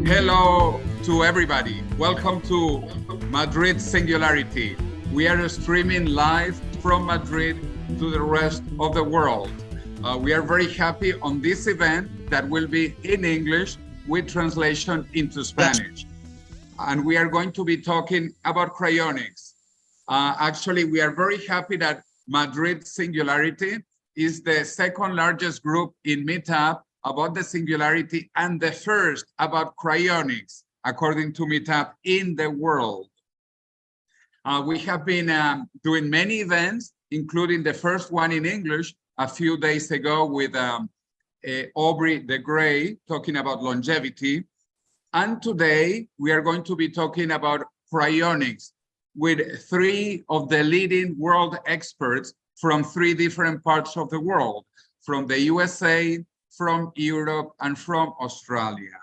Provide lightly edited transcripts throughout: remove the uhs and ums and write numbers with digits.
Hello to everybody. Welcome to Madrid Singularity. We are streaming live from Madrid to the rest of the world. We are very happy on this event that will be in English with translation into Spanish. And we are going to be talking about cryonics. Actually, we are very happy that Madrid Singularity is the second largest group in Meetup about the singularity and the first about cryonics, according to Meetup, in the world. We have been doing many events, including the first one in English a few days ago with Aubrey de Grey talking about longevity. And today we are going to be talking about cryonics with three of the leading world experts from three different parts of the world, from the USA, from Europe, and from Australia.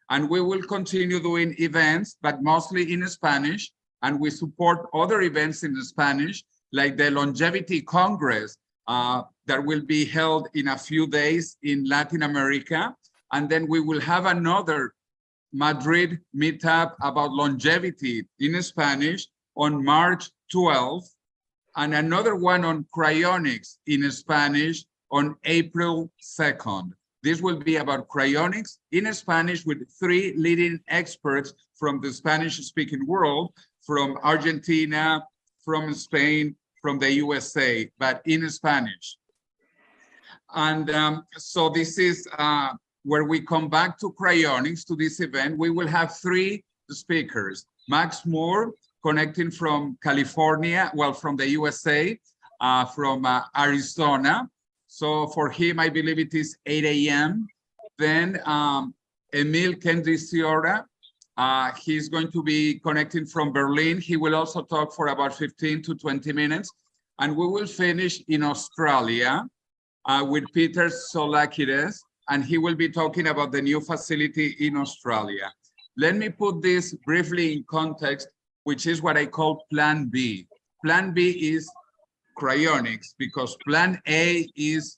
And we will continue doing events, but mostly in Spanish, and we support other events in Spanish, like the Longevity Congress that will be held in a few days in Latin America. And then we will have another Madrid meetup about longevity in Spanish on March 12th, and another one on cryonics in Spanish on April 2nd. This will be about cryonics in Spanish with three leading experts from the Spanish-speaking world, from Argentina, from Spain, from the USA, but in Spanish. And so this is where we come back to cryonics, to this event. We will have three speakers. Max Moore, connecting from California, well, from the USA, from Arizona. So for him, I believe it is 8 a.m. Then Emil Kendziorra, he's going to be connecting from Berlin. He will also talk for about 15 to 20 minutes. And we will finish in Australia with Peter Tsolakides, and he will be talking about the new facility in Australia. Let me put this briefly in context, which is what I call Plan B. Plan B is cryonics, because Plan A is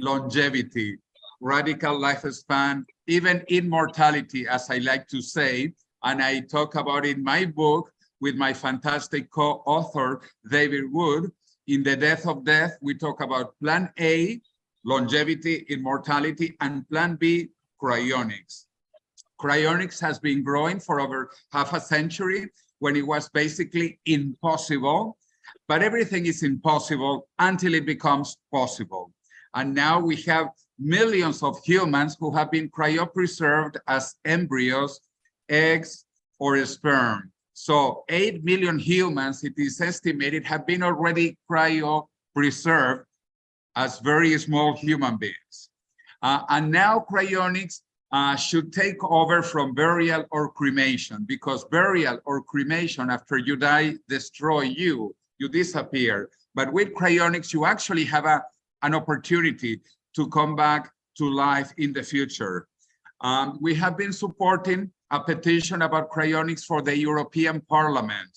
longevity, radical lifespan, even immortality, as I like to say. And I talk about in my book with my fantastic co-author, David Wood. In The Death of Death, we talk about Plan A, longevity, immortality, and Plan B, cryonics. Cryonics has been growing for over half a century when it was basically impossible. But everything is impossible until it becomes possible. And now we have millions of humans who have been cryopreserved as embryos, eggs, or sperm. So 8 million humans, it is estimated, have been already cryopreserved as very small human beings. And now cryonics should take over from burial or cremation, because burial or cremation after you die destroy you. You disappear. But with cryonics, you actually have an opportunity to come back to life in the future. We have been supporting a petition about cryonics for the European Parliament.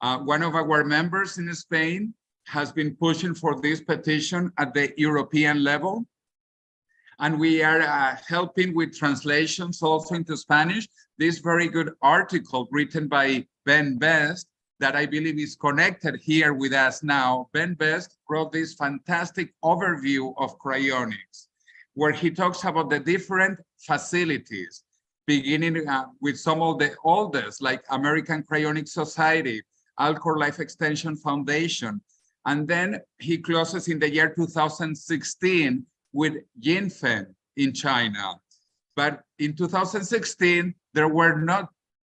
One of our members in Spain has been pushing for this petition at the European level. And we are helping with translations also into Spanish. This very good article written by Ben Best, that I believe is connected here with us now. Ben Best wrote this fantastic overview of cryonics, where he talks about the different facilities, beginning with some of the oldest, like American Cryonic Society, Alcor Life Extension Foundation. And then he closes in the year 2016 with Yinfen in China. But in 2016, there were not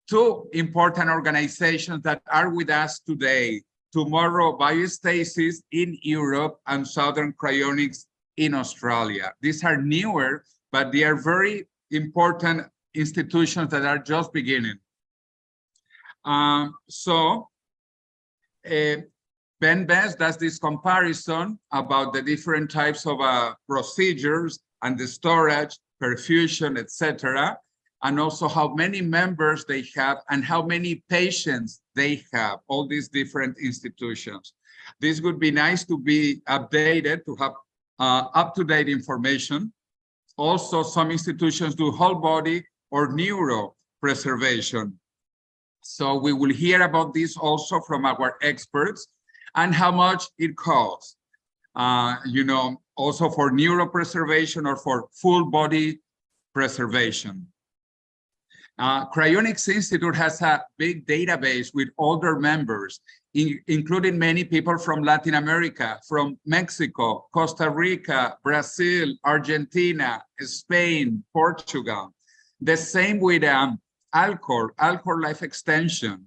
two important organizations that are with us today. Tomorrow, Biostasis in Europe and Southern Cryonics in Australia. These are newer, but they are very important institutions that are just beginning. Ben Best does this comparison about the different types of procedures and the storage, perfusion, etc., and also how many members they have and how many patients they have, all these different institutions. This would be nice to be updated, to have up-to-date information. Also, some institutions do whole body or neuro cryopreservation. So we will hear about this also from our experts and how much it costs, you know, also for neuropreservation or for full body preservation. Cryonics Institute has a big database with older members, including many people from Latin America, from Mexico, Costa Rica, Brazil, Argentina, Spain, Portugal. The same with Alcor Life Extension,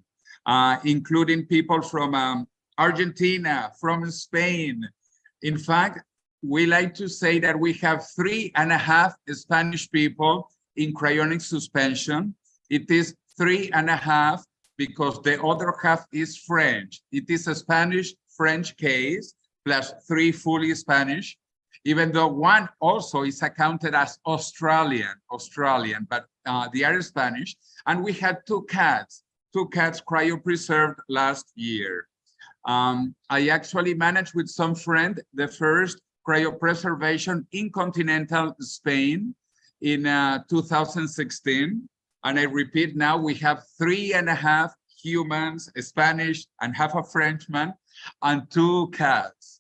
including people from Argentina, from Spain. In fact, we like to say that we have 3.5 Spanish people in cryonic suspension. It is 3.5 because the other half is French. It is a Spanish-French case, plus 3 fully Spanish, even though one also is accounted as Australian, but they are Spanish. And we had 2 cats cryopreserved last year. I actually managed with some friend the first cryopreservation in continental Spain in 2016. And I repeat, now we have 3.5 humans, a Spanish and half a Frenchman, and 2 cats.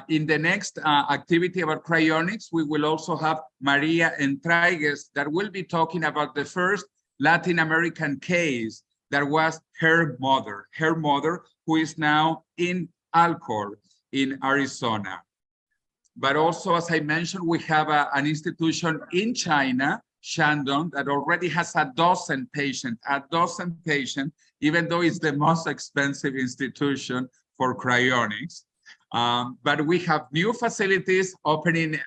In the next activity about cryonics, we will also have Maria Entraigues that will be talking about the first Latin American case that was her mother, who is now in Alcor in Arizona. But also, as I mentioned, we have an institution in China, Shandong, that already has a dozen patients, even though it's the most expensive institution for cryonics. But we have new facilities opening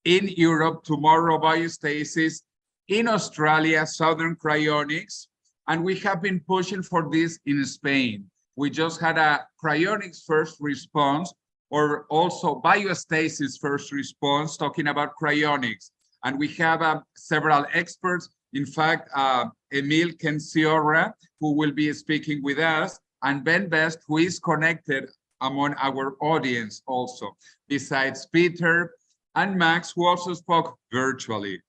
in Europe, tomorrow Biostasis, in Australia, Southern Cryonics, and we have been pushing for this in Spain. We just had a cryonics first response, or also Biostasis first response, talking about cryonics. And we have several experts. In fact, Emil Kendziorra, who will be speaking with us, and Ben Best, who is connected among our audience also, besides Peter and Max, who also spoke virtually.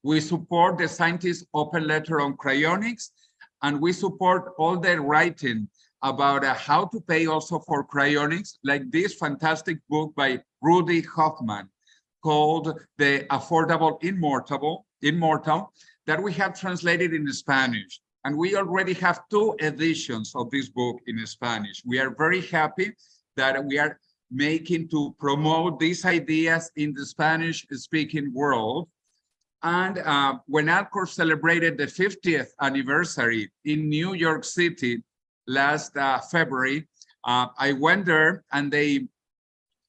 We support the Scientist Open Letter on Cryonics, and we support all the writing about how to pay also for cryonics, like this fantastic book by Rudy Hoffman called The Affordable Immortal, that we have translated in Spanish. And we already have 2 editions of this book in Spanish. We are very happy that we are making to promote these ideas in the Spanish-speaking world. And when Alcor celebrated the 50th anniversary in New York City last February, I went there and they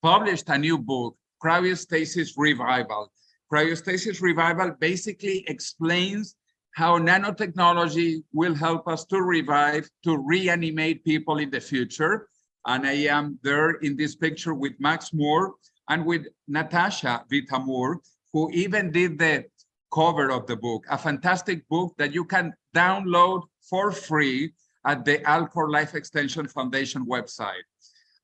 published a new book, Cryostasis Revival. Cryostasis Revival basically explains how nanotechnology will help us to revive, to reanimate people in the future. And I am there in this picture with Max Moore and with Natasha Vitamur, who even did the cover of the book, a fantastic book that you can download for free at the Alcor Life Extension Foundation website.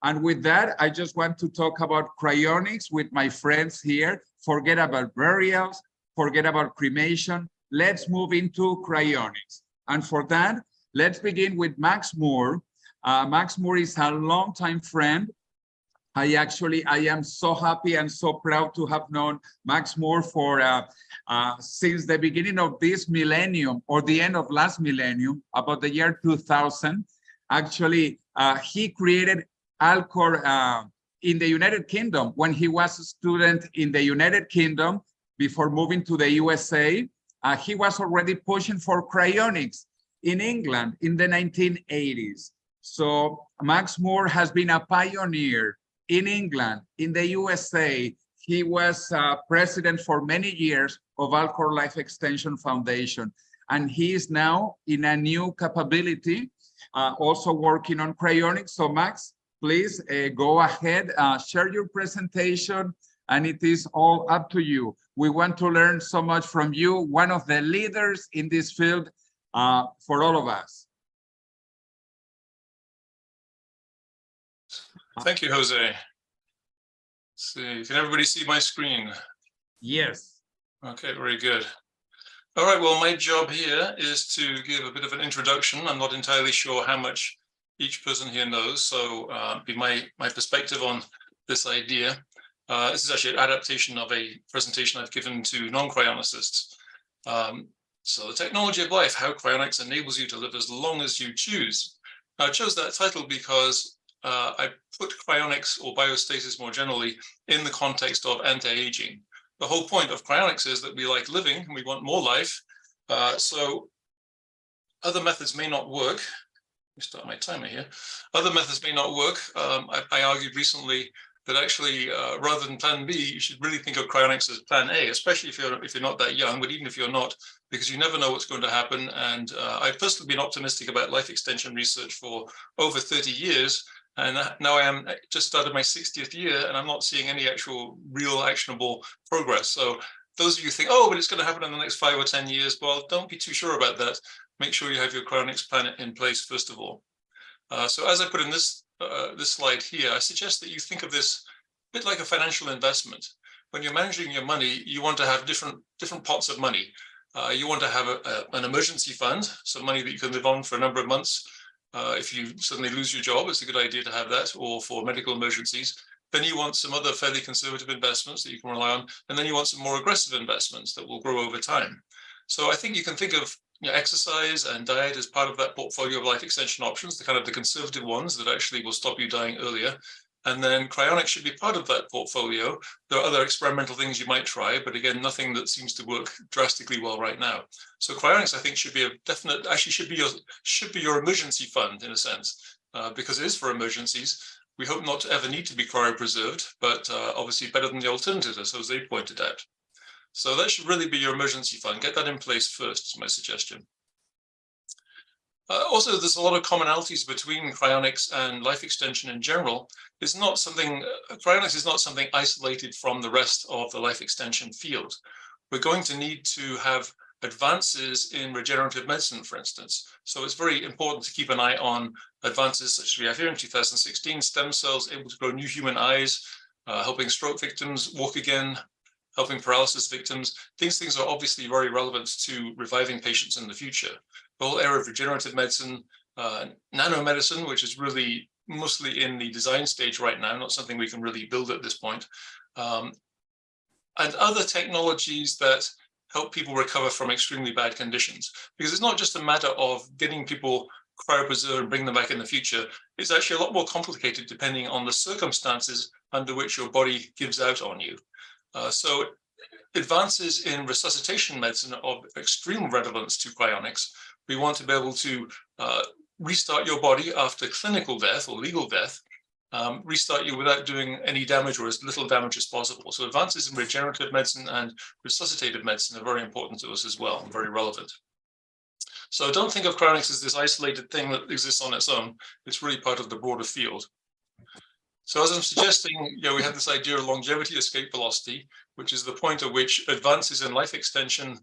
And with that, I just want to talk about cryonics with my friends here. Forget about burials, forget about cremation. Let's move into cryonics. And for that, let's begin with Max Moore. Max Moore is a longtime friend. I am so happy and so proud to have known Max Moore for since the beginning of this millennium, or the end of last millennium, about the year 2000. Actually, he created Alcor in the United Kingdom when he was a student in the United Kingdom before moving to the USA. He was already pushing for cryonics in England in the 1980s. So Max Moore has been a pioneer in England, in the USA. He was president for many years of Alcor Life Extension Foundation. And he is now in a new capability, also working on cryonics. So Max, please go ahead, share your presentation, and it is all up to you. We want to learn so much from you, one of the leaders in this field for all of us. Thank you, Jose. See, can everybody see my screen? Yes. Okay, very good. All right, well, my job here is to give a bit of an introduction. I'm not entirely sure how much each person here knows, so be my perspective on this idea. This is actually an adaptation of a presentation I've given to non-cryonicists. So the technology of life, how cryonics enables you to live as long as you choose. I chose that title because I put cryonics or biostasis more generally in the context of anti-aging. The whole point of cryonics is that we like living and we want more life. So other methods may not work. Let me start my timer here. Other methods may not work. I argued recently that actually, rather than plan B, you should really think of cryonics as plan A, especially if you're not that young, but even if you're not, because you never know what's going to happen. And I've personally been optimistic about life extension research for over 30 years. And now I am just started my 60th year, and I'm not seeing any actual real actionable progress. So those of you think, oh, but it's going to happen in the next 5 or 10 years. Well, don't be too sure about that. Make sure you have your cryonics plan in place, first of all. So as I put in this slide here, I suggest that you think of this a bit like a financial investment. When you're managing your money, you want to have different pots of money. You want to have an emergency fund, so money that you can live on for a number of months. If you suddenly lose your job, it's a good idea to have that, or for medical emergencies. Then you want some other fairly conservative investments that you can rely on, and then you want some more aggressive investments that will grow over time. So I think you can think of exercise and diet as part of that portfolio of life extension options, the kind of the conservative ones that actually will stop you dying earlier. And then cryonics should be part of that portfolio. There are other experimental things you might try, but again, nothing that seems to work drastically well right now. So cryonics, I think, should be a definite, actually should be your emergency fund in a sense, because it is for emergencies. We hope not to ever need to be cryopreserved, but obviously better than the alternative, as Jose pointed out. So that should really be your emergency fund. Get that in place first, is my suggestion. Also, there's a lot of commonalities between cryonics and life extension in general. It's not something, cryonics is not something isolated from the rest of the life extension field. We're going to need to have advances in regenerative medicine, for instance. So it's very important to keep an eye on advances such as we have here in 2016, stem cells able to grow new human eyes, helping stroke victims walk again, helping paralysis victims. These things are obviously very relevant to reviving patients in the future. The whole area of regenerative medicine, nanomedicine, which is really mostly in the design stage right now, not something we can really build at this point, and other technologies that help people recover from extremely bad conditions. Because it's not just a matter of getting people cryopreserved and bring them back in the future. It's actually a lot more complicated depending on the circumstances under which your body gives out on you. So advances in resuscitation medicine are of extreme relevance to cryonics. We want to be able to restart your body after clinical death or legal death, restart you without doing any damage or as little damage as possible. So advances in regenerative medicine and resuscitative medicine are very important to us as well, and very relevant. So don't think of cryonics as this isolated thing that exists on its own. It's really part of the broader field. So as I'm suggesting, we have this idea of longevity escape velocity, which is the point at which advances in life extension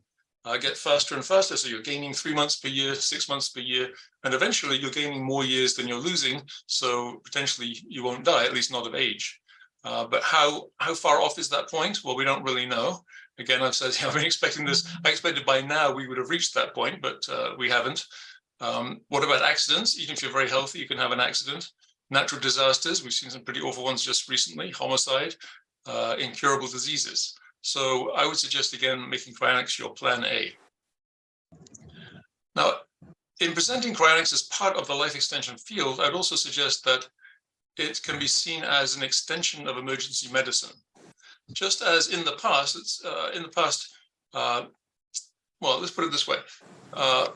get faster and faster. So you're gaining 3 months per year, 6 months per year, and eventually you're gaining more years than you're losing. So potentially you won't die, at least not of age. But how far off is that point? Well, we don't really know. Again, I've said, I've been expecting this. I expected by now we would have reached that point, but we haven't. What about accidents? Even if you're very healthy, you can have an accident. Natural disasters, we've seen some pretty awful ones just recently, homicide, incurable diseases. So I would suggest, again, making cryonics your plan A. Now, in presenting cryonics as part of the life extension field, I'd also suggest that it can be seen as an extension of emergency medicine. Just as in the past, well, let's put it this way.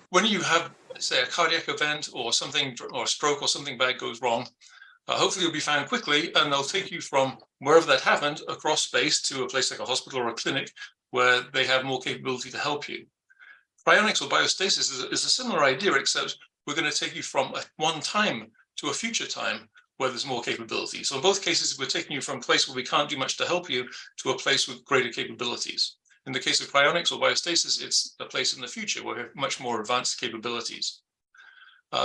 When you have, say, a cardiac event or something, or a stroke or something bad goes wrong, hopefully you'll be found quickly, and they'll take you from wherever that happened across space to a place like a hospital or a clinic where they have more capability to help you. Cryonics or biostasis is a similar idea, except we're going to take you from one time to a future time where there's more capability. So in both cases, we're taking you from a place where we can't do much to help you to a place with greater capabilities. In the case of cryonics or biostasis, it's a place in the future where we have much more advanced capabilities.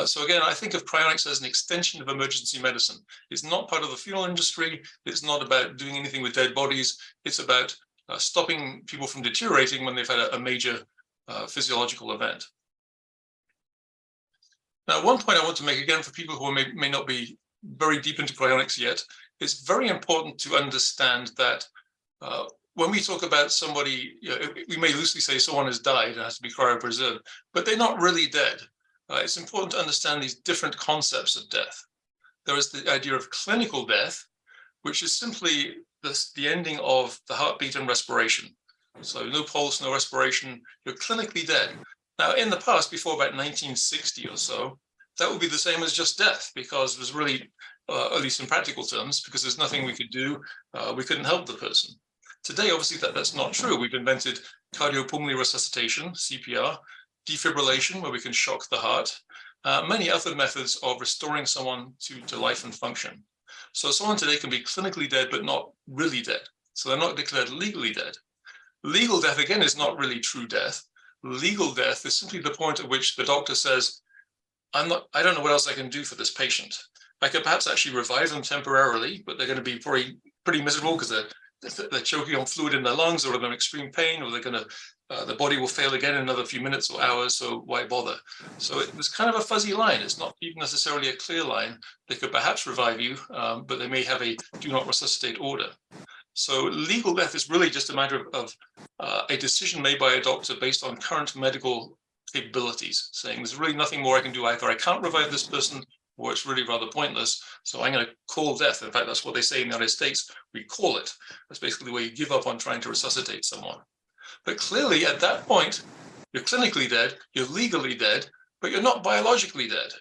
So again, I think of cryonics as an extension of emergency medicine. It's not part of the funeral industry. It's not about doing anything with dead bodies. It's about stopping people from deteriorating when they've had a major physiological event. Now, one point I want to make again for people who may not be very deep into cryonics yet, it's very important to understand that when we talk about somebody, we may loosely say someone has died and has to be cryopreserved, but they're not really dead. It's important to understand these different concepts of death. There is the idea of clinical death, which is simply the ending of the heartbeat and respiration. So no pulse, no respiration, you're clinically dead. Now, in the past, before about 1960 or so, that would be the same as just death, because it was really, at least in practical terms, because there's nothing we could do, we couldn't help the person. Today, obviously, that's not true. We've invented cardiopulmonary resuscitation, CPR, defibrillation, where we can shock the heart, many other methods of restoring someone to life and function. So someone today can be clinically dead, but not really dead. So they're not declared legally dead. Legal death, again, is not really true death. Legal death is simply the point at which the doctor says, I don't know what else I can do for this patient. I could perhaps actually revive them temporarily, but they're going to be pretty miserable because they're choking on fluid in their lungs, or they're in extreme pain, or they're going to, the body will fail again in another few minutes or hours, so why bother? So there's kind of a fuzzy line. It's not even necessarily a clear line. They could perhaps revive you, but they may have a do not resuscitate order. So legal death is really just a matter of a decision made by a doctor based on current medical capabilities, saying there's really nothing more I can do. Either I can't revive this person, or it's really rather pointless, so I'm going to call death. In fact, that's what they say in the United States. We call it. That's basically where you give up on trying to resuscitate someone. But clearly, at that point, you're clinically dead, you're legally dead, but you're not biologically dead.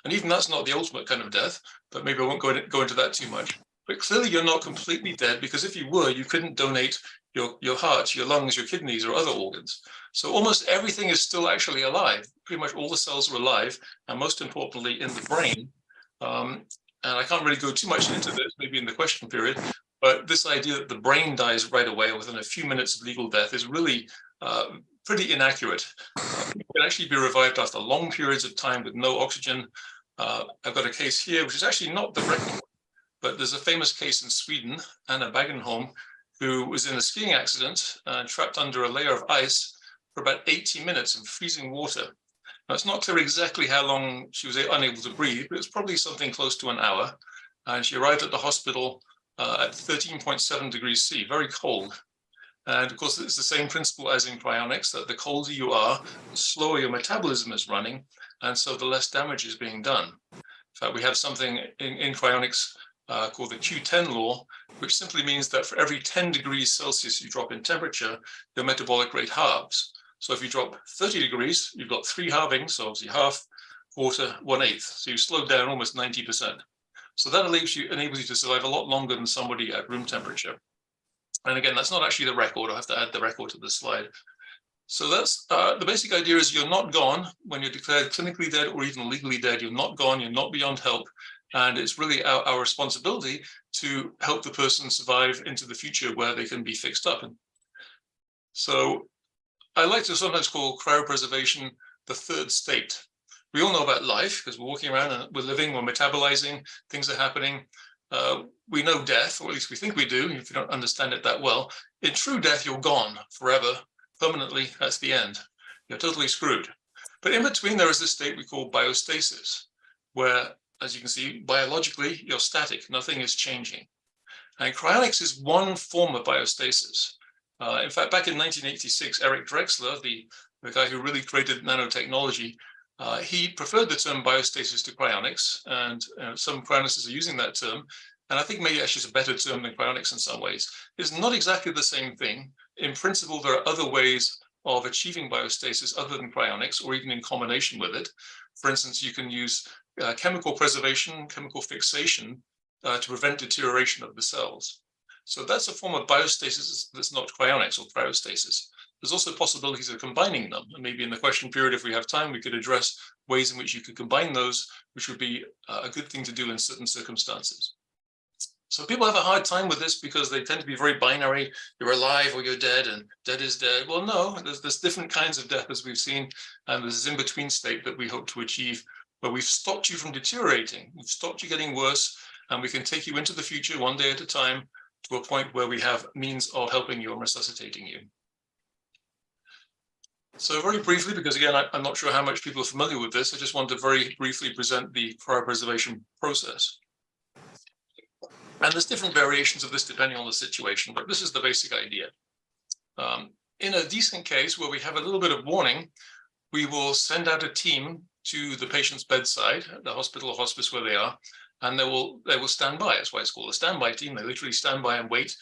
And even that's not the ultimate kind of death, but maybe I won't go into that too much. But clearly, you're not completely dead, because if you were, you couldn't donate your heart, your lungs, your kidneys, or other organs. So almost everything is still actually alive. Pretty much all the cells are alive, and most importantly, in the brain. And I can't really go too much into this, maybe in the question period, but this idea that the brain dies right away within a few minutes of legal death is really pretty inaccurate. It can actually be revived after long periods of time with no oxygen. I've got a case here, which is actually not the record, but there's a famous case in Sweden, Anna Bagenholm, who was in a skiing accident, trapped under a layer of ice for about 80 minutes in freezing water. Now, it's not clear exactly how long she was unable to breathe, but it's probably something close to an hour. And she arrived at the hospital at 13.7 degrees C, very cold. And of course, it's the same principle as in cryonics, that the colder you are, the slower your metabolism is running, and so the less damage is being done. In fact, we have something in cryonics called the Q10 law, which simply means that for every 10 degrees Celsius you drop in temperature, your metabolic rate halves. So if you drop 30 degrees, you've got 3 halvings, so obviously half, quarter, 1/8. So you slowed down almost 90%. So that enables you to survive a lot longer than somebody at room temperature. And again, that's not actually the record. I'll have to add the record to this slide. So that's the basic idea is you're not gone when you're declared clinically dead or even legally dead. You're not gone, you're not beyond help. And it's really our responsibility to help the person survive into the future where they can be fixed up. And so I like to sometimes call cryopreservation the third state. We all know about life because we're walking around and we're living, we're metabolizing, things are happening. We know death, or at least we think we do, if you don't understand it that well. In true death, you're gone forever, permanently, that's the end. You're totally screwed. But in between, there is this state we call biostasis, where, as you can see, biologically, you're static, nothing is changing. And cryonics is one form of biostasis. In fact, back in 1986, Eric Drexler, the guy who really created nanotechnology, he preferred the term biostasis to cryonics, and some cryonicists are using that term. And I think maybe actually it's a better term than cryonics in some ways. It's not exactly the same thing. In principle, there are other ways of achieving biostasis other than cryonics, or even in combination with it. For instance, you can use chemical preservation, chemical fixation to prevent deterioration of the cells. So that's a form of biostasis that's not cryonics or cryostasis. There's also possibilities of combining them. And maybe in the question period, if we have time, we could address ways in which you could combine those, which would be a good thing to do in certain circumstances. So people have a hard time with this because they tend to be very binary. You're alive or you're dead, and dead is dead. Well, no, there's different kinds of death as we've seen. And there's this in-between state that we hope to achieve, where we've stopped you from deteriorating. We've stopped you getting worse, and we can take you into the future one day at a time to a point where we have means of helping you and resuscitating you. So very briefly, because again, I'm not sure how much people are familiar with this, I just want to very briefly present the cryopreservation process. And there's different variations of this depending on the situation, but this is the basic idea. In a decent case where we have a little bit of warning, we will send out a team to the patient's bedside, the hospital or hospice where they are, and they will stand by. That's why it's called a standby team. They literally stand by and wait.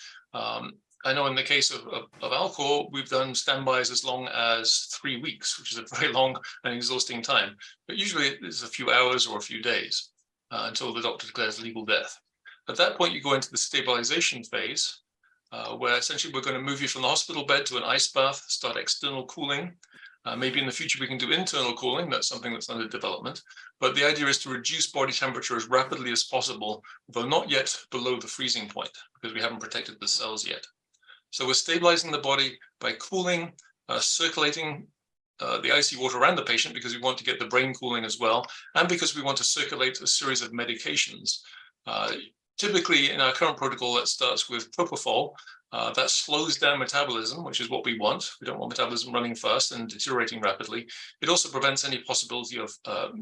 I know in the case of alcohol, we've done standbys as long as 3 weeks, which is a very long and exhausting time. But usually it's a few hours or a few days until the doctor declares legal death. At that point, you go into the stabilization phase, where essentially we're going to move you from the hospital bed to an ice bath, start external cooling. Maybe in the future we can do internal cooling. That's something that's under development. But the idea is to reduce body temperature as rapidly as possible, though not yet below the freezing point, because we haven't protected the cells yet. So we're stabilizing the body by cooling, circulating the icy water around the patient, because we want to get the brain cooling as well, and because we want to circulate a series of medications. Typically, in our current protocol, that starts with propofol. That slows down metabolism, which is what we want. We don't want metabolism running fast and deteriorating rapidly. It also prevents any possibility of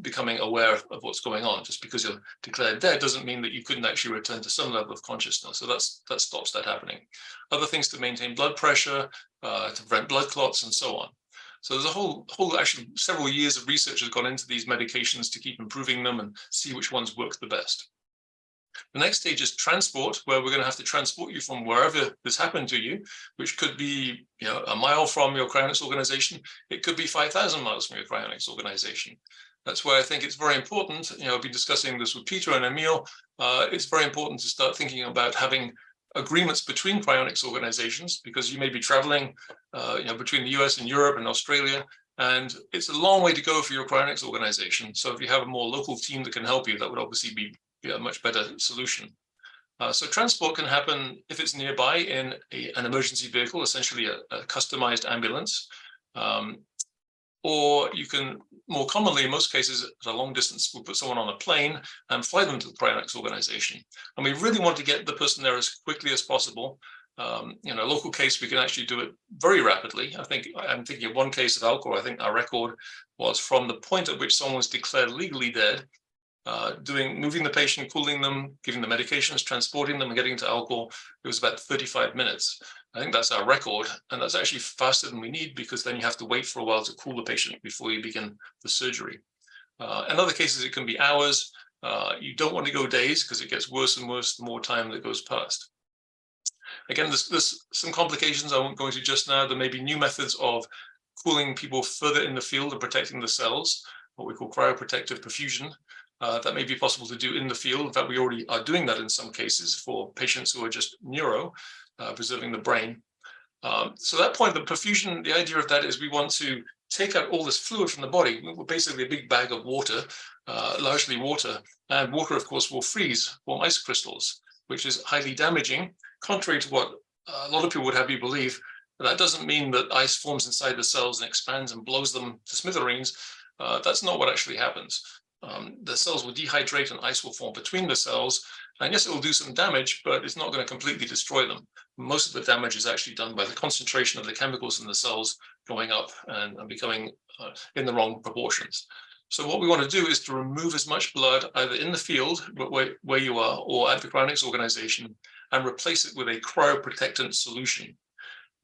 becoming aware of what's going on. Just because you're declared dead doesn't mean that you couldn't actually return to some level of consciousness. So that stops that happening. Other things to maintain blood pressure, to prevent blood clots, and so on. So there's a whole actually several years of research has gone into these medications to keep improving them and see which ones work the best. The next stage is transport, where we're going to have to transport you from wherever this happened to you, which could be a mile from your cryonics organization. It could be 5,000 miles from your cryonics organization. That's why I think it's very important. I've been discussing this with Peter and Emil. It's very important to start thinking about having agreements between cryonics organizations, because you may be traveling between the US and Europe and Australia, and it's a long way to go for your cryonics organization. So if you have a more local team that can help you, that would obviously be a much better solution. So transport can happen if it's nearby in an emergency vehicle, essentially a customized ambulance. Or you can, more commonly, in most cases, at a long distance, we'll put someone on a plane and fly them to the cryonics organization. And we really want to get the person there as quickly as possible. In a local case, we can actually do it very rapidly. I'm thinking of one case of alcohol. I think our record was from the point at which someone was declared legally dead, moving the patient, cooling them, giving the medications, transporting them, and getting to alcohol. It was about 35 minutes. I think that's our record, and that's actually faster than we need, because then you have to wait for a while to cool the patient before you begin the surgery. In other cases, it can be hours. You don't want to go days, because it gets worse and worse the more time that goes past. Again, there's some complications I won't go into just now. There may be new methods of cooling people further in the field and protecting the cells, what we call cryoprotective perfusion. That may be possible to do in the field. In fact, we already are doing that in some cases for patients who are just neuro, preserving the brain. So that point, the perfusion, the idea of that is we want to take out all this fluid from the body. We're basically a big bag of water, largely water. And water, of course, will freeze, form ice crystals, which is highly damaging, contrary to what a lot of people would have you believe. That doesn't mean that ice forms inside the cells and expands and blows them to smithereens. That's not what actually happens. The cells will dehydrate and ice will form between the cells. And yes, it will do some damage, but it's not going to completely destroy them. Most of the damage is actually done by the concentration of the chemicals in the cells going up and becoming in the wrong proportions. So what we want to do is to remove as much blood either in the field where you are or at the cryonics organization and replace it with a cryoprotectant solution.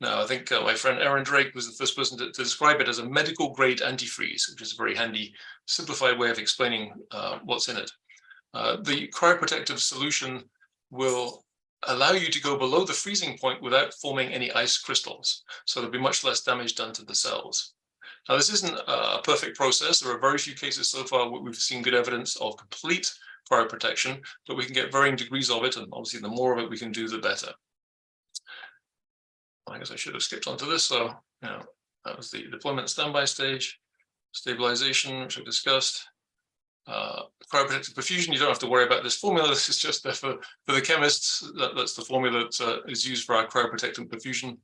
Now, I think my friend Aaron Drake was the first person to describe it as a medical grade antifreeze, which is a very handy, simplified way of explaining what's in it. The cryoprotective solution will allow you to go below the freezing point without forming any ice crystals. So there'll be much less damage done to the cells. Now, this isn't a perfect process. There are very few cases so far where we've seen good evidence of complete cryoprotection, but we can get varying degrees of it. And obviously, the more of it we can do, the better. I guess I should have skipped onto this. So, that was the deployment standby stage, stabilization, which I discussed. Cryoprotective perfusion, you don't have to worry about this formula. This is just there for the chemists. That's the formula that is used for our cryoprotectant perfusion.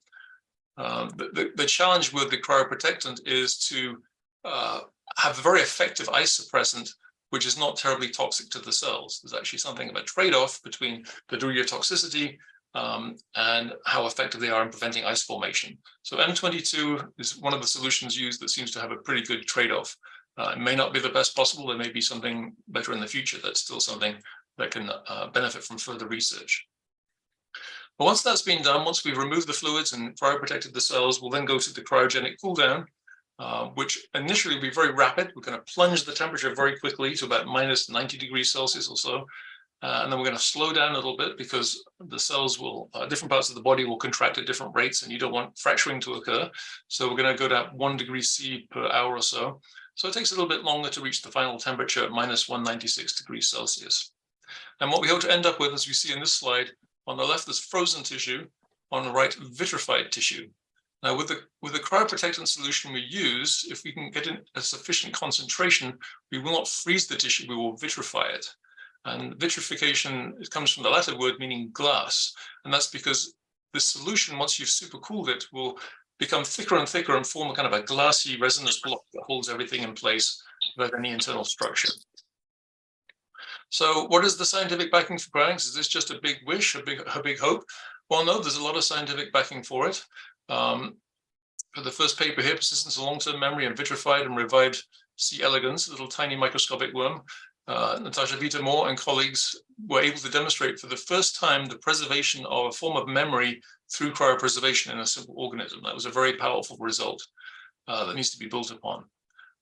The challenge with the cryoprotectant is to have a very effective ice suppressant, which is not terribly toxic to the cells. There's actually something of a trade-off between the degree of toxicity and how effective they are in preventing ice formation. So M22 is one of the solutions used that seems to have a pretty good trade-off. It may not be the best possible. There may be something better in the future. That's still something that can benefit from further research. But once that's been done, once we've removed the fluids and cryoprotected the cells, we'll then go to the cryogenic cool down, which initially will be very rapid. We're going to plunge the temperature very quickly to about minus 90 degrees Celsius or so. And then we're going to slow down a little bit because the cells will, different parts of the body will contract at different rates, and you don't want fracturing to occur. So we're going to go down 1 degree C per hour or so. So it takes a little bit longer to reach the final temperature at minus 196 degrees Celsius. And what we hope to end up with, as we see in this slide, on the left is frozen tissue, on the right vitrified tissue. Now with the cryoprotectant solution we use, if we can get in a sufficient concentration, we will not freeze the tissue, we will vitrify it. And vitrification, it comes from the Latin word meaning glass. And that's because the solution, once you've supercooled it, will become thicker and thicker and form a kind of a glassy resinous block that holds everything in place without any internal structure. So what is the scientific backing for cryonics? Is this just a big wish, a big hope? Well, no, there's a lot of scientific backing for it. For the first paper here, persistence of long-term memory and vitrified and revived C. elegans, a little tiny microscopic worm, Natasha Vita-Moore and colleagues were able to demonstrate for the first time the preservation of a form of memory through cryopreservation in a simple organism. That was a very powerful result that needs to be built upon.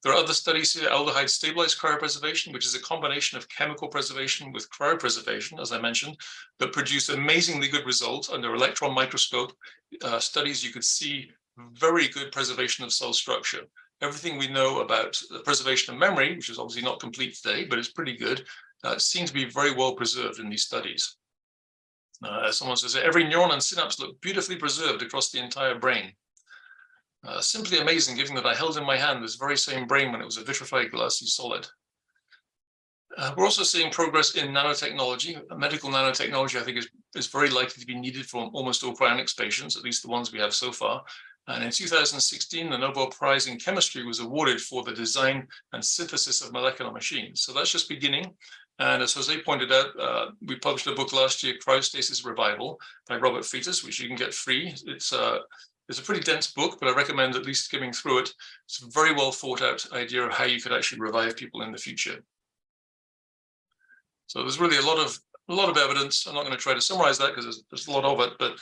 There are other studies here, aldehyde stabilized cryopreservation, which is a combination of chemical preservation with cryopreservation, as I mentioned, that produce amazingly good results under electron microscope. Studies, you could see very good preservation of cell structure. Everything we know about the preservation of memory, which is obviously not complete today, but it's pretty good, seems to be very well preserved in these studies. As someone says, every neuron and synapse look beautifully preserved across the entire brain. Simply amazing, given that I held in my hand this very same brain when it was a vitrified glassy solid. We're also seeing progress in nanotechnology. Medical nanotechnology, I think, is very likely to be needed for almost all cryonics patients, at least the ones we have so far. And in 2016, the Nobel Prize in Chemistry was awarded for the design and synthesis of molecular machines. So that's just beginning. And as Jose pointed out, we published a book last year, Cryostasis Revival, by Robert Freitas, which you can get free. It's a pretty dense book, but I recommend at least skimming through it. It's a very well thought out idea of how you could actually revive people in the future. So there's really a lot of evidence. I'm not going to try to summarize that because there's a lot of it, but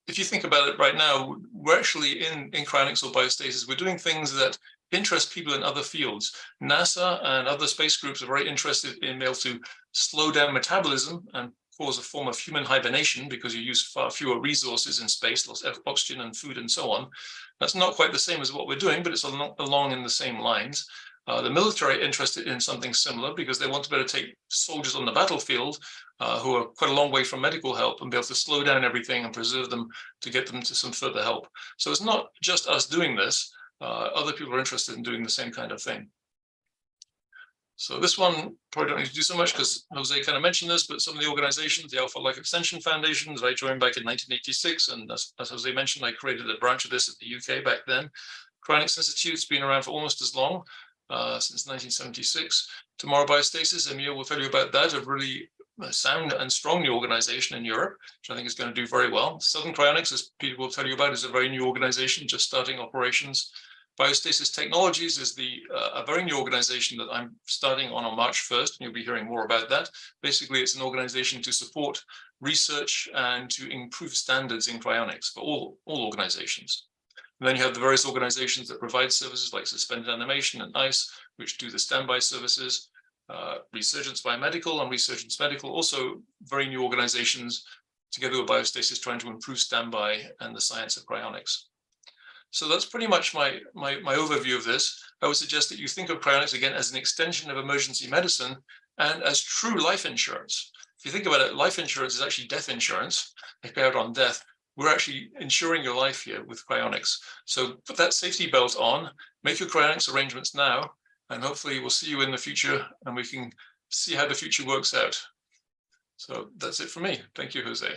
if you think about it right now, we're actually in cryonics or biostasis, we're doing things that interest people in other fields. NASA and other space groups are very interested in being able to slow down metabolism and cause a form of human hibernation because you use far fewer resources in space, lots of oxygen and food and so on. That's not quite the same as what we're doing, but it's along in the same lines. The military are interested in something similar because they want to be able to take soldiers on the battlefield who are quite a long way from medical help and be able to slow down everything and preserve them to get them to some further help. So it's not just us doing this. Other people are interested in doing the same kind of thing. So this one probably don't need to do so much because Jose kind of mentioned this, but some of the organizations, the Alpha Life Extension Foundations, I joined back in 1986, and as Jose mentioned, I created a branch of this at the UK back then. Cryonics Institute's been around for almost as long, since 1976. Tomorrow Biostasis, Emil will tell you about that, a really sound and strong new organization in Europe, which I think is going to do very well. Southern Cryonics, as Peter will tell you about, is a very new organization, just starting operations. Biostasis Technologies is a very new organization that I'm starting on March 1st, and you'll be hearing more about that. Basically, it's an organization to support research and to improve standards in cryonics for all organizations. And then you have the various organizations that provide services like Suspended Animation and ICE, which do the standby services. Resurgence Biomedical and Resurgence Medical, also very new organizations together with Biostasis trying to improve standby and the science of cryonics. So that's pretty much my overview of this. I would suggest that you think of cryonics again as an extension of emergency medicine and as true life insurance. If you think about it, life insurance is actually death insurance. They pay out on death. We're actually insuring your life here with cryonics. So put that safety belt on, make your cryonics arrangements now, and hopefully we'll see you in the future and we can see how the future works out. So that's it for me. Thank you, Jose.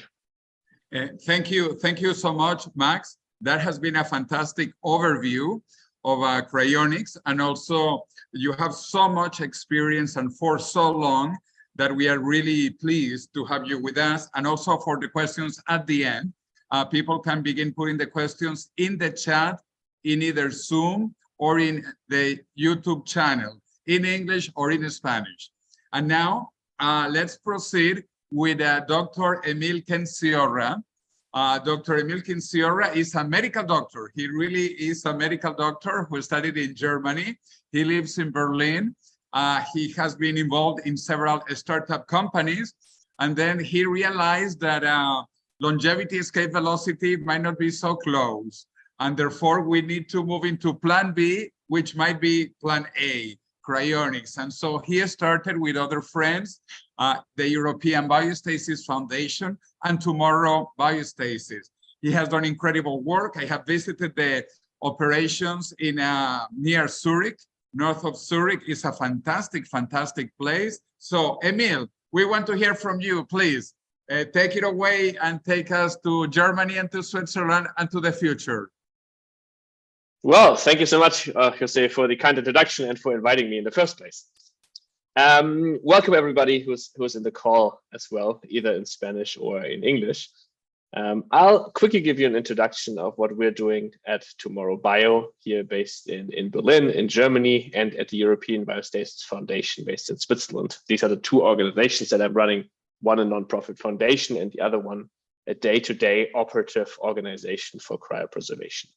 Thank you so much, Max. That has been a fantastic overview of cryonics, and also you have so much experience and for so long that we are really pleased to have you with us, and also for the questions at the end. People can begin putting the questions in the chat in either Zoom or in the YouTube channel, in English or in Spanish. And now let's proceed with Dr. Emil Kendziorra. Dr. Emil Kendziorra is a medical doctor. He really is a medical doctor who studied in Germany. He lives in Berlin. He has been involved in several startup companies. And then he realized that longevity escape velocity might not be so close. And therefore, we need to move into plan B, which might be plan A, cryonics. And so he started with other friends, the European Biostasis Foundation and Tomorrow Biostasis. He has done incredible work. I have visited the operations in near Zurich, north of Zurich. Is a fantastic, fantastic place. So Emil, we want to hear from you, please. Take it away and take us to Germany and to Switzerland and to the future. Well, thank you so much, Jose, for the kind introduction and for inviting me in the first place. Welcome everybody who's in the call as well, either in Spanish or in English. I'll quickly give you an introduction of what we're doing at Tomorrow Bio, here based in Berlin, in Germany, and at the European Biostasis Foundation based in Switzerland. These are the two organizations that I'm running, one a nonprofit foundation and the other one a day-to-day operative organization for cryopreservation.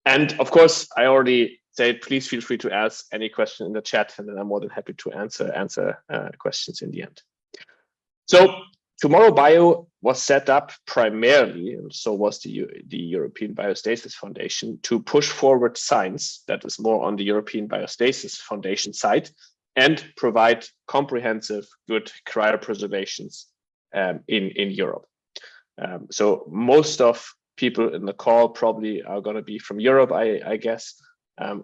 And of course, I already said, please feel free to ask any question in the chat, and then I'm more than happy to answer questions in the end. So Tomorrow Bio was set up primarily, and so was the European Biostasis Foundation, to push forward science that is more on the European Biostasis Foundation side and provide comprehensive, good cryopreservations in Europe. So most of people in the call probably are going to be from Europe, I guess.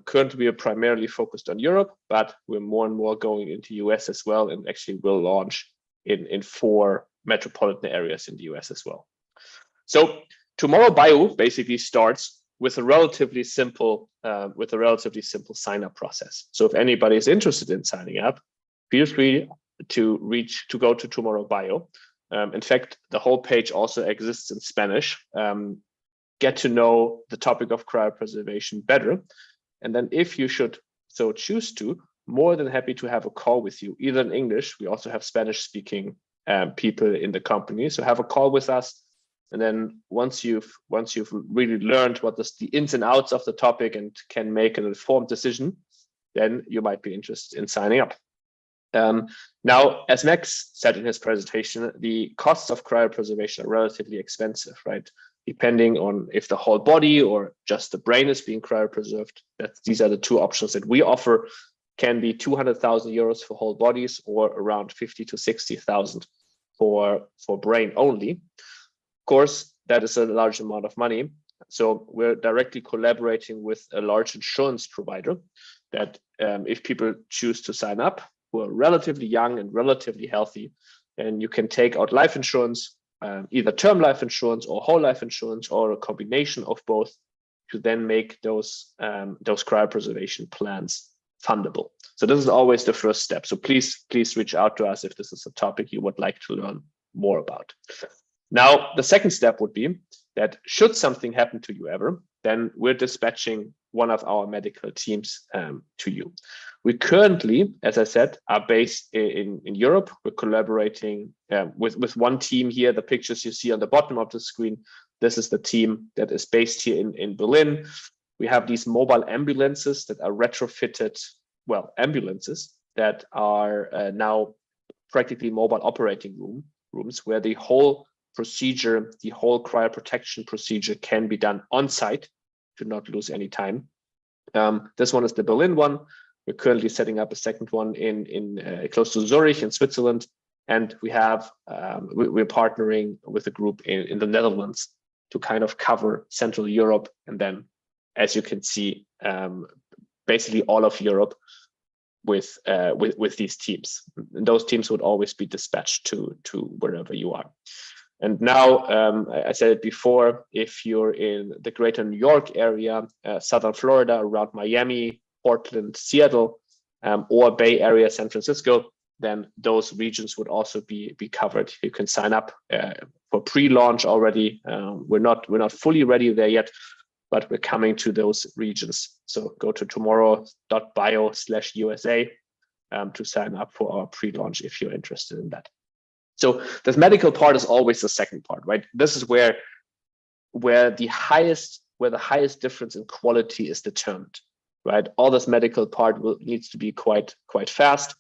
Currently, we are primarily focused on Europe, but we're more and more going into US as well, and actually will launch in 4 metropolitan areas in the US as well. So Tomorrow Bio basically starts with a relatively simple sign-up process. So if anybody is interested in signing up, feel free to go to Tomorrow Bio. In fact, the whole page also exists in Spanish. Get to know the topic of cryopreservation better. And then if you should so choose to, more than happy to have a call with you, either in English. We also have Spanish speaking people in the company. So have a call with us. And then once you've really learned what the ins and outs of the topic and can make an informed decision, then you might be interested in signing up. Now, as Max said in his presentation, the costs of cryopreservation are relatively expensive, right? Depending on if the whole body or just the brain is being cryopreserved. These are the 2 options that we offer. Can be 200,000 euros for whole bodies, or around 50 to 60,000 for brain only. Of course, that is a large amount of money. So we're directly collaborating with a large insurance provider that if people choose to sign up, who are relatively young and relatively healthy, and you can take out life insurance, either term life insurance or whole life insurance, or a combination of both, to then make those cryopreservation plans fundable. So this is always the first step. So please reach out to us if this is a topic you would like to learn more about. Now, the second step would be that should something happen to you ever, then we're dispatching one of our medical teams to you. We currently, as I said, are based in Europe. We're collaborating with one team here. The pictures you see on the bottom of the screen, this is the team that is based here in Berlin. We have these mobile ambulances that are retrofitted, well, ambulances that are now practically mobile operating rooms where the whole procedure, the whole cryoprotection procedure can be done on site to not lose any time. This one is the Berlin one. We're currently setting up a second one in close to Zurich in Switzerland. And we're partnering with a group in the Netherlands to kind of cover Central Europe. And then, as you can see, basically all of Europe with these teams. And those teams would always be dispatched to wherever you are. And now, I said it before, if you're in the greater New York area, Southern Florida, around Miami, Portland, Seattle, or Bay Area, San Francisco, then those regions would also be covered. You can sign up for pre-launch already. We're not fully ready there yet, but we're coming to those regions. So go to tomorrow.bio/USA to sign up for our pre-launch if you're interested in that. So this medical part is always the second part, right? This is where the highest difference in quality is determined, right? All this medical part needs to be quite fast.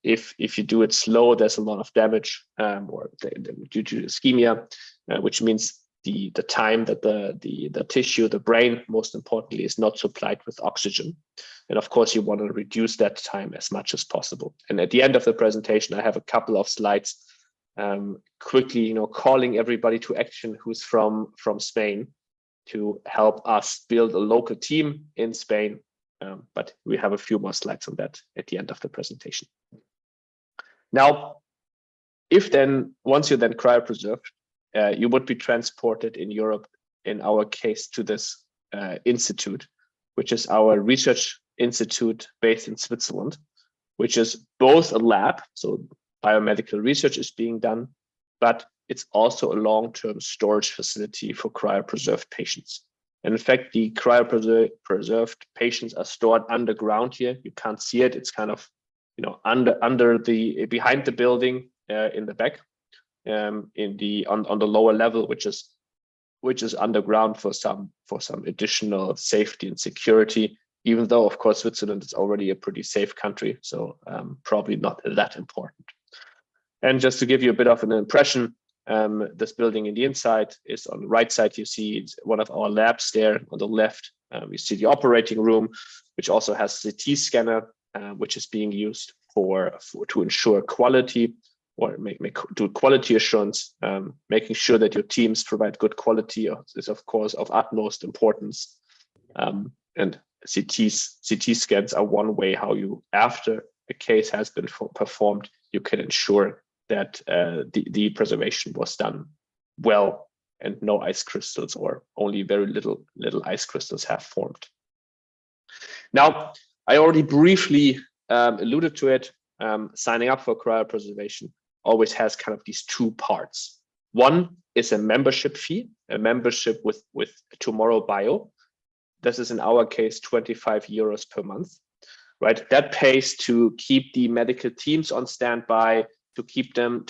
If you do it slow, there's a lot of damage or due to ischemia, which means the time that the tissue, the brain, most importantly, is not supplied with oxygen. And of course, you want to reduce that time as much as possible. And at the end of the presentation, I have a couple of slides quickly, calling everybody to action who's from Spain to help us build a local team in Spain. But we have a few more slides on that at the end of the presentation. Now, once you're then cryopreserved, you would be transported in Europe, in our case, to this institute, which is our research institute based in Switzerland, which is both a lab, so biomedical research is being done, but it's also a long-term storage facility for cryopreserved patients. And in fact, the cryopreserved patients are stored underground here. You can't see it. It's kind of, behind the building in the back, on the lower level, which is underground for some additional safety and security. Even though, of course, Switzerland is already a pretty safe country, so probably not that important. And just to give you a bit of an impression, this building in the inside is on the right side. You see one of our labs there. On the left, you see the operating room, which also has a CT scanner, which is being used to ensure quality or do quality assurance. Making sure that your teams provide good quality is, of course, of utmost importance. And CT scans are one way how you, after a case has been performed, you can ensure that the preservation was done well and no ice crystals or only very little ice crystals have formed. Now, I already briefly alluded to it. Signing up for cryopreservation always has kind of these two parts. One is a membership fee, a membership with Tomorrow Bio. This is in our case 25 euros per month, right? That pays to keep the medical teams on standby, to keep them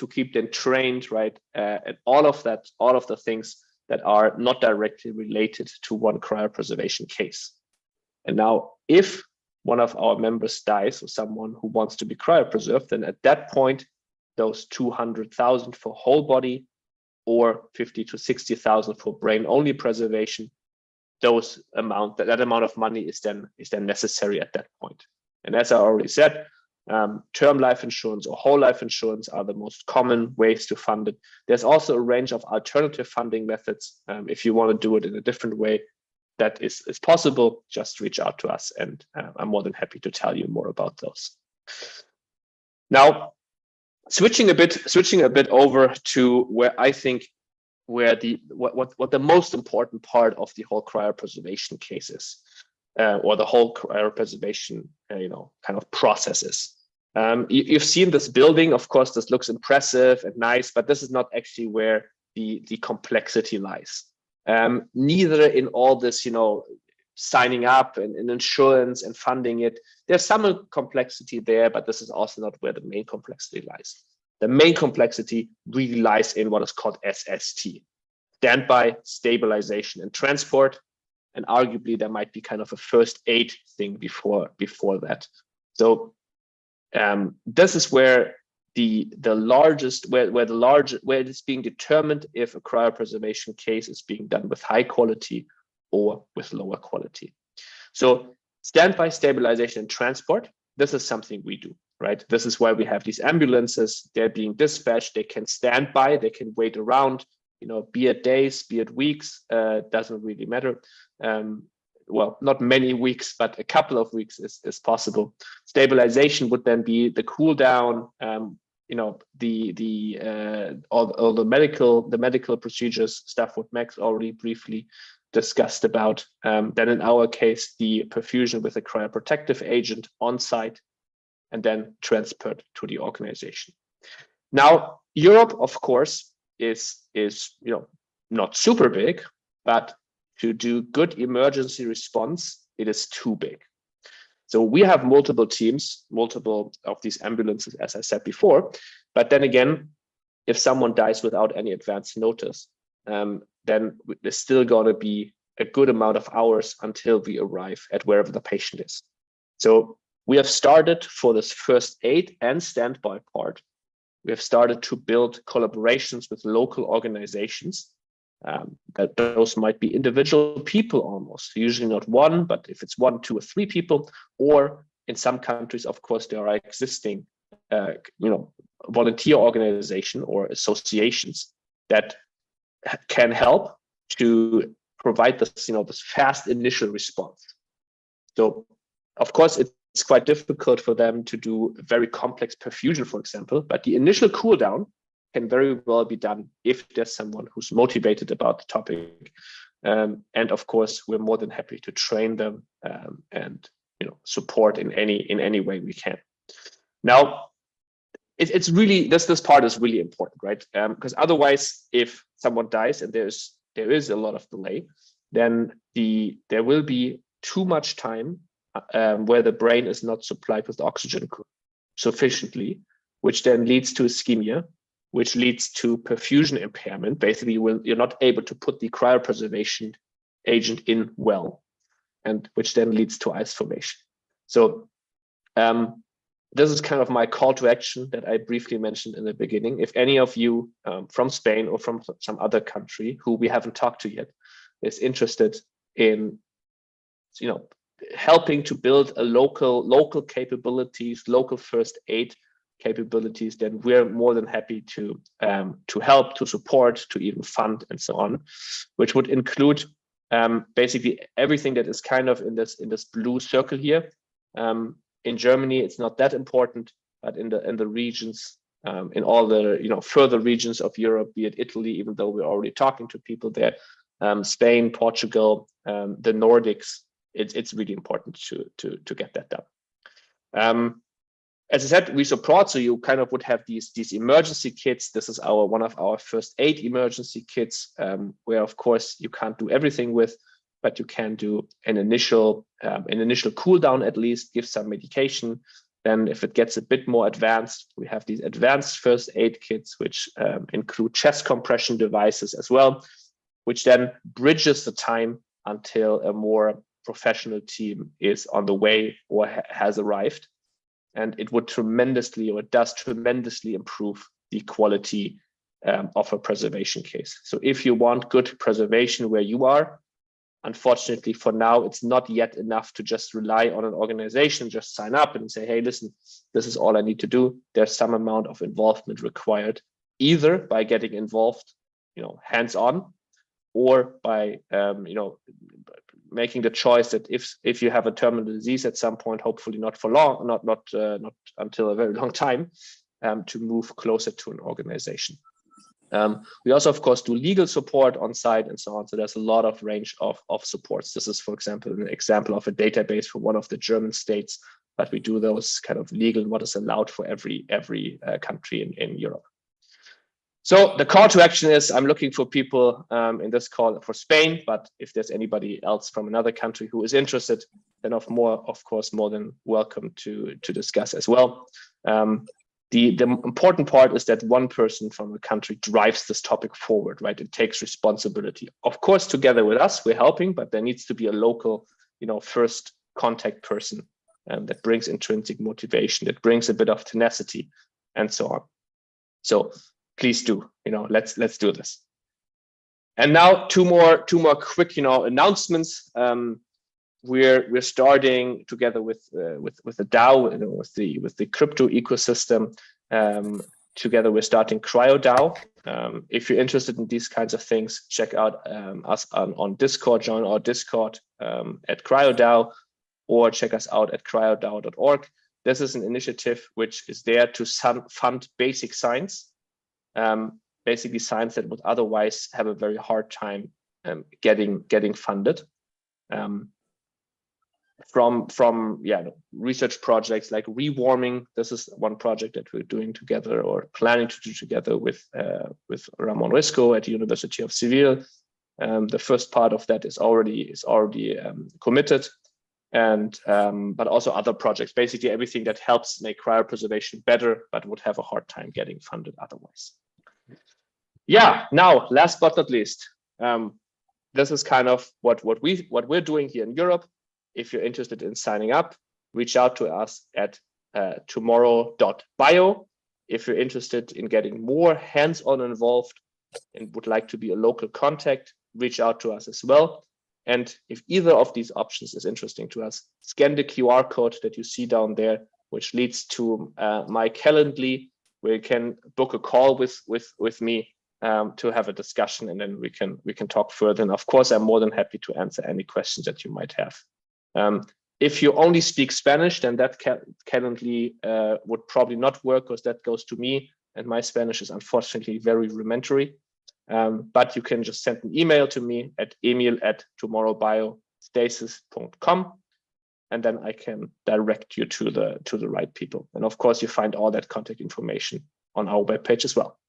trained, right? And all of the things that are not directly related to one cryopreservation case. And now, if one of our members dies or someone who wants to be cryopreserved, then at that point, those 200,000 for whole body or 50 to 60,000 for brain-only preservation, that amount of money is then necessary at that point. And as I already said, term life insurance or whole life insurance are the most common ways to fund it. There's also a range of alternative funding methods. If you want to do it in a different way, that is possible. Just reach out to us, and I'm more than happy to tell you more about those. Now, switching a bit over to where I think what the most important part of the whole cryopreservation case is, or the whole cryopreservation kind of process is. You've seen this building. Of course, this looks impressive and nice, but this is not actually where the complexity lies. Neither in all this, signing up and insurance and funding it. There's some complexity there, but this is also not where the main complexity lies. The main complexity really lies in what is called SST, standby, stabilization, and transport. And arguably, there might be kind of a first aid thing before that. So this is where where it is being determined if a cryopreservation case is being done with high quality or with lower quality. So standby, stabilization, and transport, this is something we do, right? This is why we have these ambulances. They're being dispatched. They can stand by. They can wait around, be it days, be it weeks, doesn't really matter. Well, not many weeks, but a couple of weeks is possible. Stabilization would then be the cool down, all the medical procedures, stuff what Max already briefly discussed about. Then in our case, the perfusion with a cryoprotective agent on site. and then transferred to the organization. Now, Europe, of course, is not super big, but to do good emergency response, it is too big. So we have multiple teams, multiple of these ambulances, as I said before. But then again, if someone dies without any advance notice, then there's still going to be a good amount of hours until we arrive at wherever the patient is. So we have started for this first aid and standby part. We have started to build collaborations with local organizations. That those might be individual people almost, usually not one, but if it's 1, 2, or 3 people, or in some countries, of course, there are existing, volunteer organization or associations that can help to provide this, this fast initial response. So, of course, it's quite difficult for them to do very complex perfusion, for example, but the initial cool down can very well be done if there's someone who's motivated about the topic. And of course, we're more than happy to train them and support in any way we can. Now, it's really, this part is really important, right? Because otherwise, if someone dies and there is a lot of delay, then there will be too much time where the brain is not supplied with oxygen sufficiently, which then leads to ischemia, which leads to perfusion impairment. Basically, you're not able to put the cryopreservation agent in well, and which then leads to ice formation. So this is kind of my call to action that I briefly mentioned in the beginning. If any of you from Spain or from some other country who we haven't talked to yet is interested in, helping to build a local capabilities, local first aid capabilities, then we're more than happy to help, to support, to even fund, and so on, which would include basically everything that is kind of in this blue circle here. In Germany, it's not that important, but in the regions, in all the further regions of Europe, be it Italy, even though we're already talking to people there, Spain, Portugal, the Nordics, it's really important to get that done. As I said, we support, so you kind of would have these emergency kits. This is one of our first aid emergency kits, where of course you can't do everything with, but you can do an initial cool down, at least give some medication. Then if it gets a bit more advanced, we have these advanced first aid kits, which include chest compression devices as well, which then bridges the time until a more professional team is on the way or has arrived. And it would does tremendously improve the quality of a preservation case. So if you want good preservation where you are, unfortunately for now, it's not yet enough to just rely on an organization, just sign up and say, hey, listen, this is all I need to do. There's some amount of involvement required, either by getting involved, hands-on, or by making the choice that if you have a terminal disease at some point, hopefully not for long, not until a very long time, to move closer to an organization. We also, of course, do legal support on site and so on. So there's a lot of range of supports. This is, for example, an example of a database for one of the German states, but we do those kind of legal, what is allowed for every country in Europe. So the call to action is, I'm looking for people in this call for Spain, but if there's anybody else from another country who is interested, then of course, more than welcome to discuss as well. The important part is that one person from a country drives this topic forward, right? It takes responsibility. Of course, together with us, we're helping, but there needs to be a local, first contact person that brings intrinsic motivation, that brings a bit of tenacity, and so on. So please do, let's do this. And now two more quick, announcements. We're starting together with the DAO, with the crypto ecosystem. Together, we're starting CryoDAO. If you're interested in these kinds of things, check out us on Discord. Join our Discord at CryoDAO, or check us out at cryodao.org. This is an initiative which is there to fund basic science. Basically science that would otherwise have a very hard time getting funded. from research projects like rewarming. This is one project that we're doing together or planning to do together with Ramon Risco at the University of Seville. The first part of that is already committed, and but also other projects, basically everything that helps make cryopreservation better, but would have a hard time getting funded otherwise. Yeah. Now, last but not least, this is kind of what we're doing here in Europe. If you're interested in signing up, reach out to us at tomorrow.bio. If you're interested in getting more hands-on involved and would like to be a local contact, reach out to us as well. And if either of these options is interesting to us, scan the QR code that you see down there, which leads to my Calendly, where you can book a call with me to have a discussion, and then we can talk further. And of course, I'm more than happy to answer any questions that you might have. If you only speak Spanish, then that Calendly would probably not work, because that goes to me, and my Spanish is unfortunately very rudimentary. But you can just send an email to me at emil@tomorrowbiostasis.com, and then I can direct you to the right people. And of course, you find all that contact information on our webpage as well.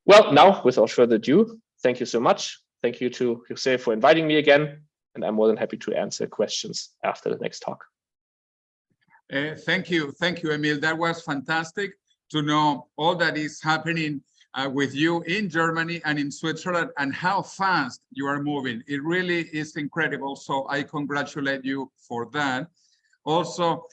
Well, now, without further ado, thank you so much. Thank you to José for inviting me again, and I'm more than happy to answer questions after the next talk. Thank you, Emil. That was fantastic to know all that is happening with you in Germany and in Switzerland, and how fast you are moving. It really is incredible. So I congratulate you for that. Also,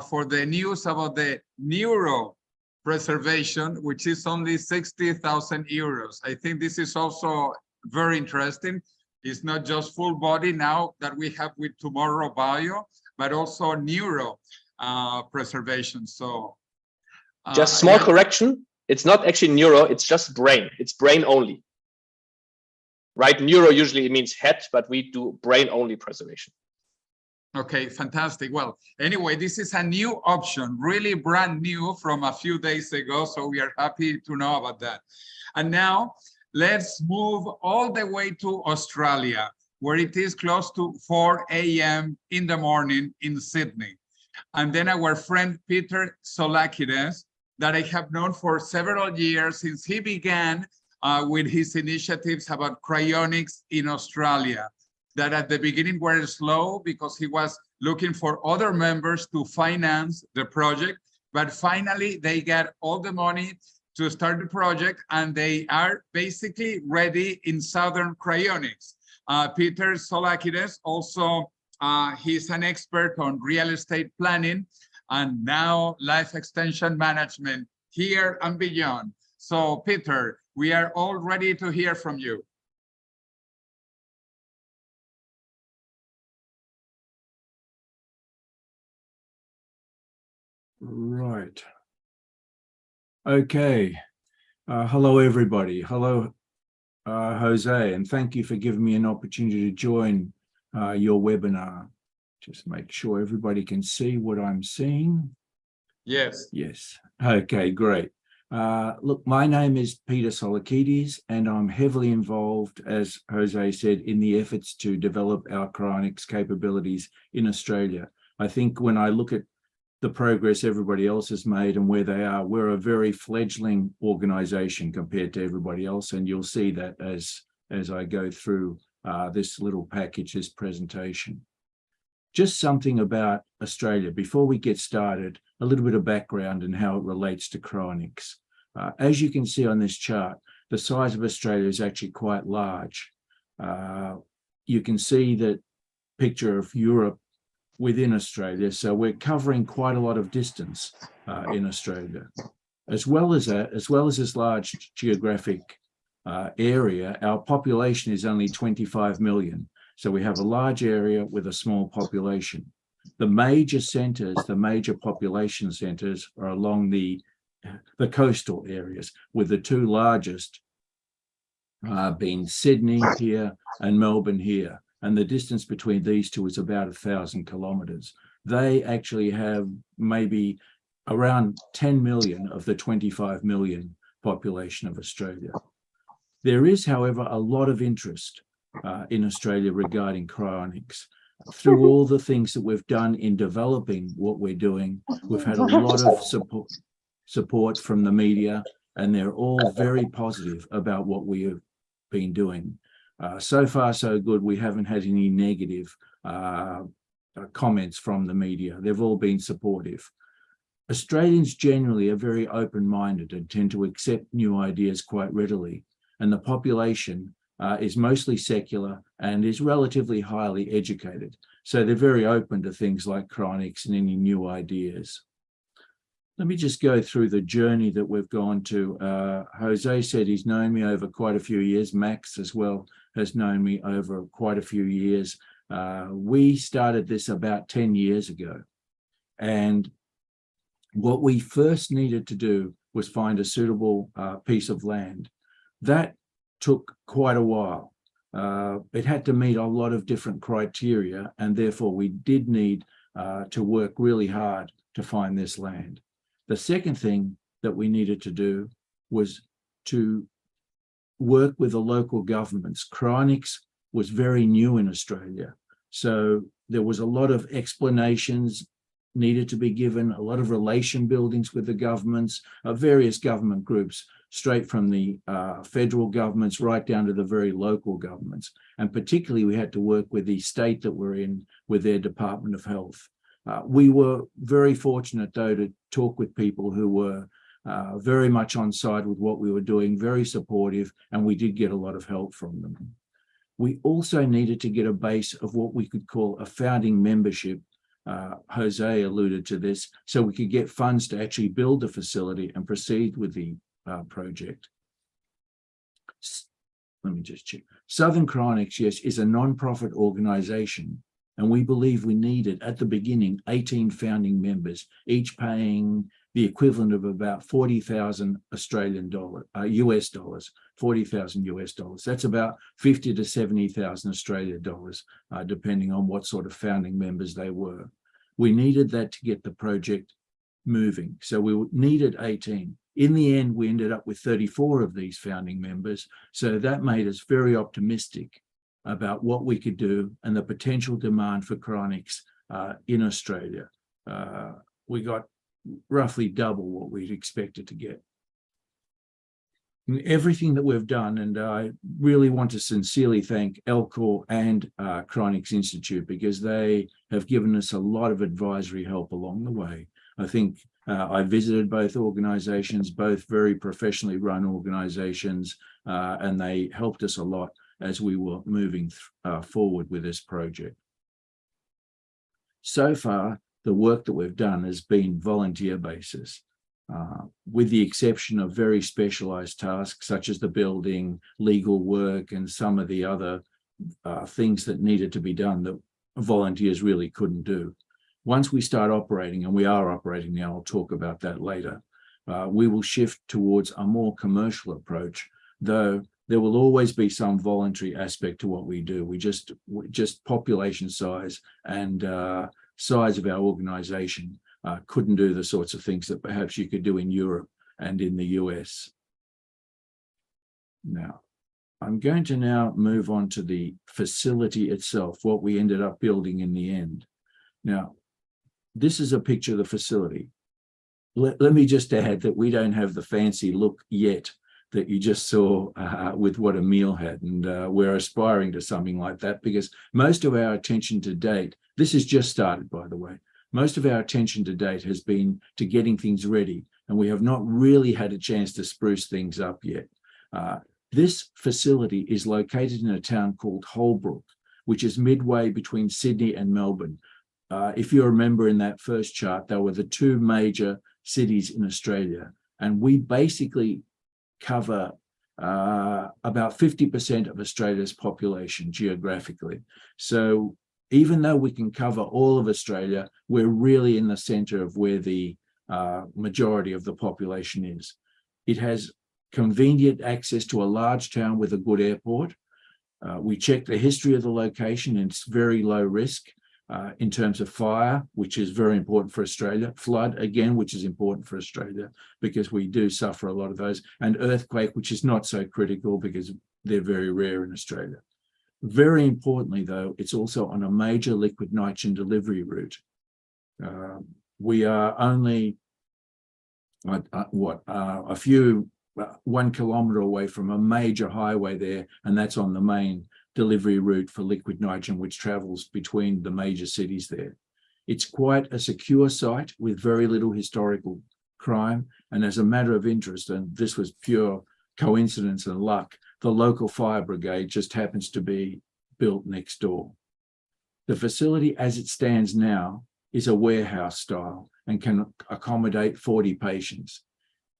for the news about the neuropreservation, which is only 60,000 euros. I think this is also very interesting. It's not just full body now that we have with Tomorrow Bio, but also neuro preservation. So just small correction. It's not actually neuro, it's just brain. It's brain only. Right? Neuro usually means head, but we do brain only preservation. Okay, fantastic. Well, anyway, this is a new option, really brand new from a few days ago. So we are happy to know about that. And now let's move all the way to Australia, where it is close to 4 a.m. in the morning in Sydney. And then our friend Peter Tsolakides, that I have known for several years since he began with his initiatives about cryonics in Australia, that at the beginning were slow because he was looking for other members to finance the project, but finally they got all the money to start the project, and they are basically ready in Southern Cryonics. Peter Tsolakides also, he's an expert on real estate planning and now life extension management here and beyond. So Peter, we are all ready to hear from you. Right. Okay. Hello, everybody. Hello, Jose, and thank you for giving me an opportunity to join your webinar. Just make sure everybody can see what I'm seeing. Yes. Yes. Okay, great. Look, my name is Peter Tsolakides, and I'm heavily involved, as Jose said, in the efforts to develop our cryonics capabilities in Australia. I think when I look at the progress everybody else has made and where they are, we're a very fledgling organization compared to everybody else. And you'll see that as I go through this little package, this presentation. Just something about Australia before we get started, a little bit of background and how it relates to cryonics. As you can see on this chart, the size of Australia is actually quite large. You can see that picture of Europe within Australia. So we're covering quite a lot of distance in Australia. As well as this large geographic area, our population is only 25 million. So we have a large area with a small population. The major centers, the major population centers are along the coastal areas, with the two largest being Sydney here and Melbourne here. And the distance between these two is about 1,000 kilometers. They actually have maybe around 10 million of the 25 million population of Australia. There is, however, a lot of interest in Australia regarding cryonics. Through all the things that we've done in developing what we're doing, we've had a lot of support from the media, and they're all very positive about what we have been doing. So far, so good. We haven't had any negative comments from the media. They've all been supportive. Australians generally are very open-minded and tend to accept new ideas quite readily, and the population is mostly secular and is relatively highly educated. So they're very open to things like cryonics and any new ideas. Let me just go through the journey that we've gone to. Jose said he's known me over quite a few years. Max as well has known me over quite a few years. We started this about 10 years ago. And what we first needed to do was find a suitable piece of land. That took quite a while. It had to meet a lot of different criteria, and therefore we did need to work really hard to find this land. The second thing that we needed to do was to work with the local governments. Cryonics was very new in Australia, so there was a lot of explanations needed to be given, a lot of relation buildings with the governments, various government groups, straight from the federal governments right down to the very local governments. And particularly we had to work with the state that we're in with their Department of Health. We were very fortunate, though, to talk with people who were very much on side with what we were doing, very supportive, and we did get a lot of help from them. We also needed to get a base of what we could call a founding membership. Jose alluded to this, so we could get funds to actually build the facility and proceed with the project. Let me just check. Southern Cryonics, yes, is a non-profit organization, and we believe we needed, at the beginning, 18 founding members, each paying the equivalent of about 40,000 Australian dollars, US dollars, 40,000 US dollars. That's about 50 to 70,000 Australian dollars, depending on what sort of founding members they were. We needed that to get the project moving. So we needed 18. In the end, we ended up with 34 of these founding members. So that made us very optimistic about what we could do and the potential demand for cryonics in Australia. We got roughly double what we'd expected to get. And everything that we've done, and I really want to sincerely thank ELCOR and Cryonics Institute, because they have given us a lot of advisory help along the way. I think I visited both organizations, both very professionally run organizations, and they helped us a lot as we were moving forward with this project. So far, the work that we've done has been volunteer basis, with the exception of very specialized tasks such as the building, legal work, and some of the other things that needed to be done that volunteers really couldn't do. Once we start operating, and we are operating now, I'll talk about that later, we will shift towards a more commercial approach, though there will always be some voluntary aspect to what we do. We just population size and size of our organization couldn't do the sorts of things that perhaps you could do in Europe and in the US. Now, I'm going to now move on to the facility itself, what we ended up building in the end. Now, this is a picture of the facility. Let me just add that we don't have the fancy look yet that you just saw with what Emil had, and we're aspiring to something like that, because most of our attention to date, this has just started, by the way, most of our attention to date has been to getting things ready, and we have not really had a chance to spruce things up yet. This facility is located in a town called Holbrook, which is midway between Sydney and Melbourne. If you remember in that first chart, there were the two major cities in Australia, and we basically cover about 50% of Australia's population geographically. So even though we can cover all of Australia, we're really in the center of where the majority of the population is. It has convenient access to a large town with a good airport. We checked the history of the location, and it's very low risk in terms of fire, which is very important for Australia, flood, again, which is important for Australia because we do suffer a lot of those, and earthquake, which is not so critical because they're very rare in Australia. Very importantly, though, it's also on a major liquid nitrogen delivery route. We are only a few 1 kilometer away from a major highway there, and that's on the main delivery route for liquid nitrogen, which travels between the major cities there. It's quite a secure site with very little historical crime, and as a matter of interest, and this was pure coincidence and luck, the local fire brigade just happens to be built next door. The facility as it stands now is a warehouse style and can accommodate 40 patients.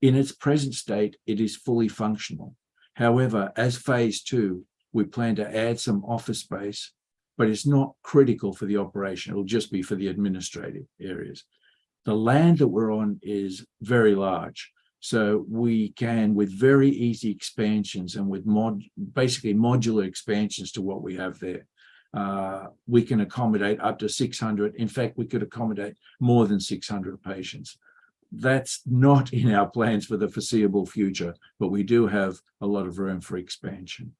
In its present state, it is fully functional. However, as phase 2, we plan to add some office space, but it's not critical for the operation. It'll just be for the administrative areas. The land that we're on is very large, so we can, with very easy expansions and with basically modular expansions to what we have there, we can accommodate up to 600. In fact, we could accommodate more than 600 patients. That's not in our plans for the foreseeable future, but we do have a lot of room for expansion.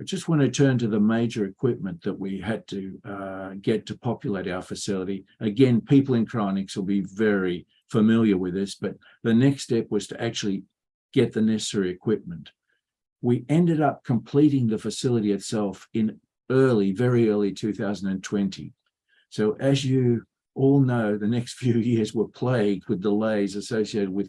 I just want to turn to the major equipment that we had to get to populate our facility. Again, people in cryonics will be very familiar with this, but the next step was to actually get the necessary equipment. We ended up completing the facility itself in very early 2020. So as you all know, the next few years were plagued with delays associated with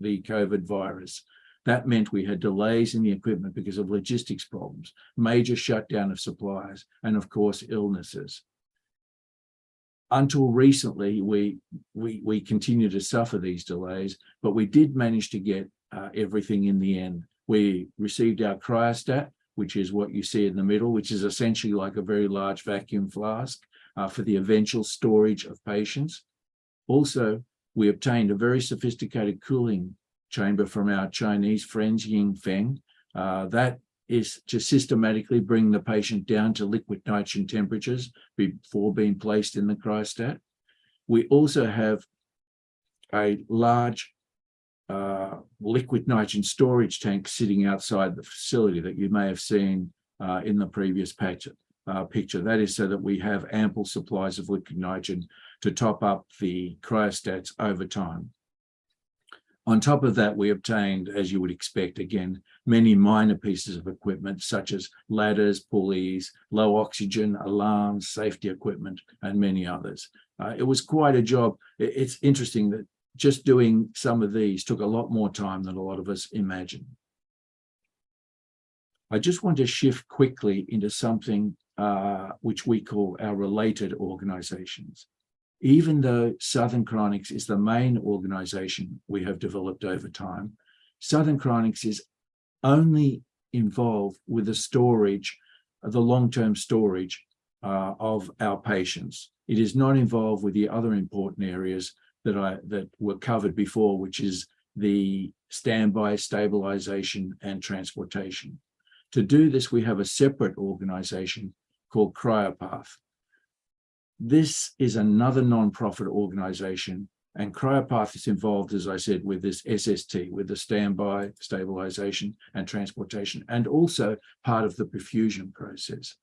the COVID virus. That meant we had delays in the equipment because of logistics problems, major shutdown of supplies, and of course, illnesses. Until recently, we continue to suffer these delays, but we did manage to get everything in the end. We received our cryostat, which is what you see in the middle, which is essentially like a very large vacuum flask for the eventual storage of patients. Also, we obtained a very sophisticated cooling chamber from our Chinese friends, Yingfeng. That is to systematically bring the patient down to liquid nitrogen temperatures before being placed in the cryostat. We also have a large liquid nitrogen storage tank sitting outside the facility that you may have seen in the previous picture. That is so that we have ample supplies of liquid nitrogen to top up the cryostats over time. On top of that, we obtained, as you would expect, again, many minor pieces of equipment, such as ladders, pulleys, low oxygen, alarms, safety equipment, and many others. It was quite a job. It's interesting that just doing some of these took a lot more time than a lot of us imagined. I just want to shift quickly into something which we call our related organizations. Even though Southern Cryonics is the main organization we have developed over time, Southern Cryonics is only involved with the storage, the long-term storage of our patients. It is not involved with the other important areas that were covered before, which is the standby, stabilization, and transportation. To do this, we have a separate organization called Cryopath. This is another non-profit organization, and Cryopath is involved, as I said, with this SST, with the standby, stabilization, and transportation, and also part of the perfusion process.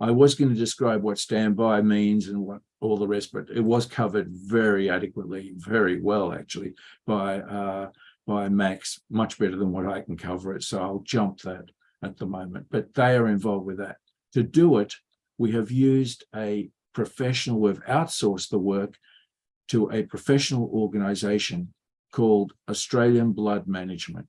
I was going to describe what standby means and what all the rest, but it was covered very adequately, very well, actually, by Max, much better than what I can cover it. So I'll jump that at the moment, but they are involved with that. To do it, we have used we've outsourced the work to a professional organization called Australian Blood Management.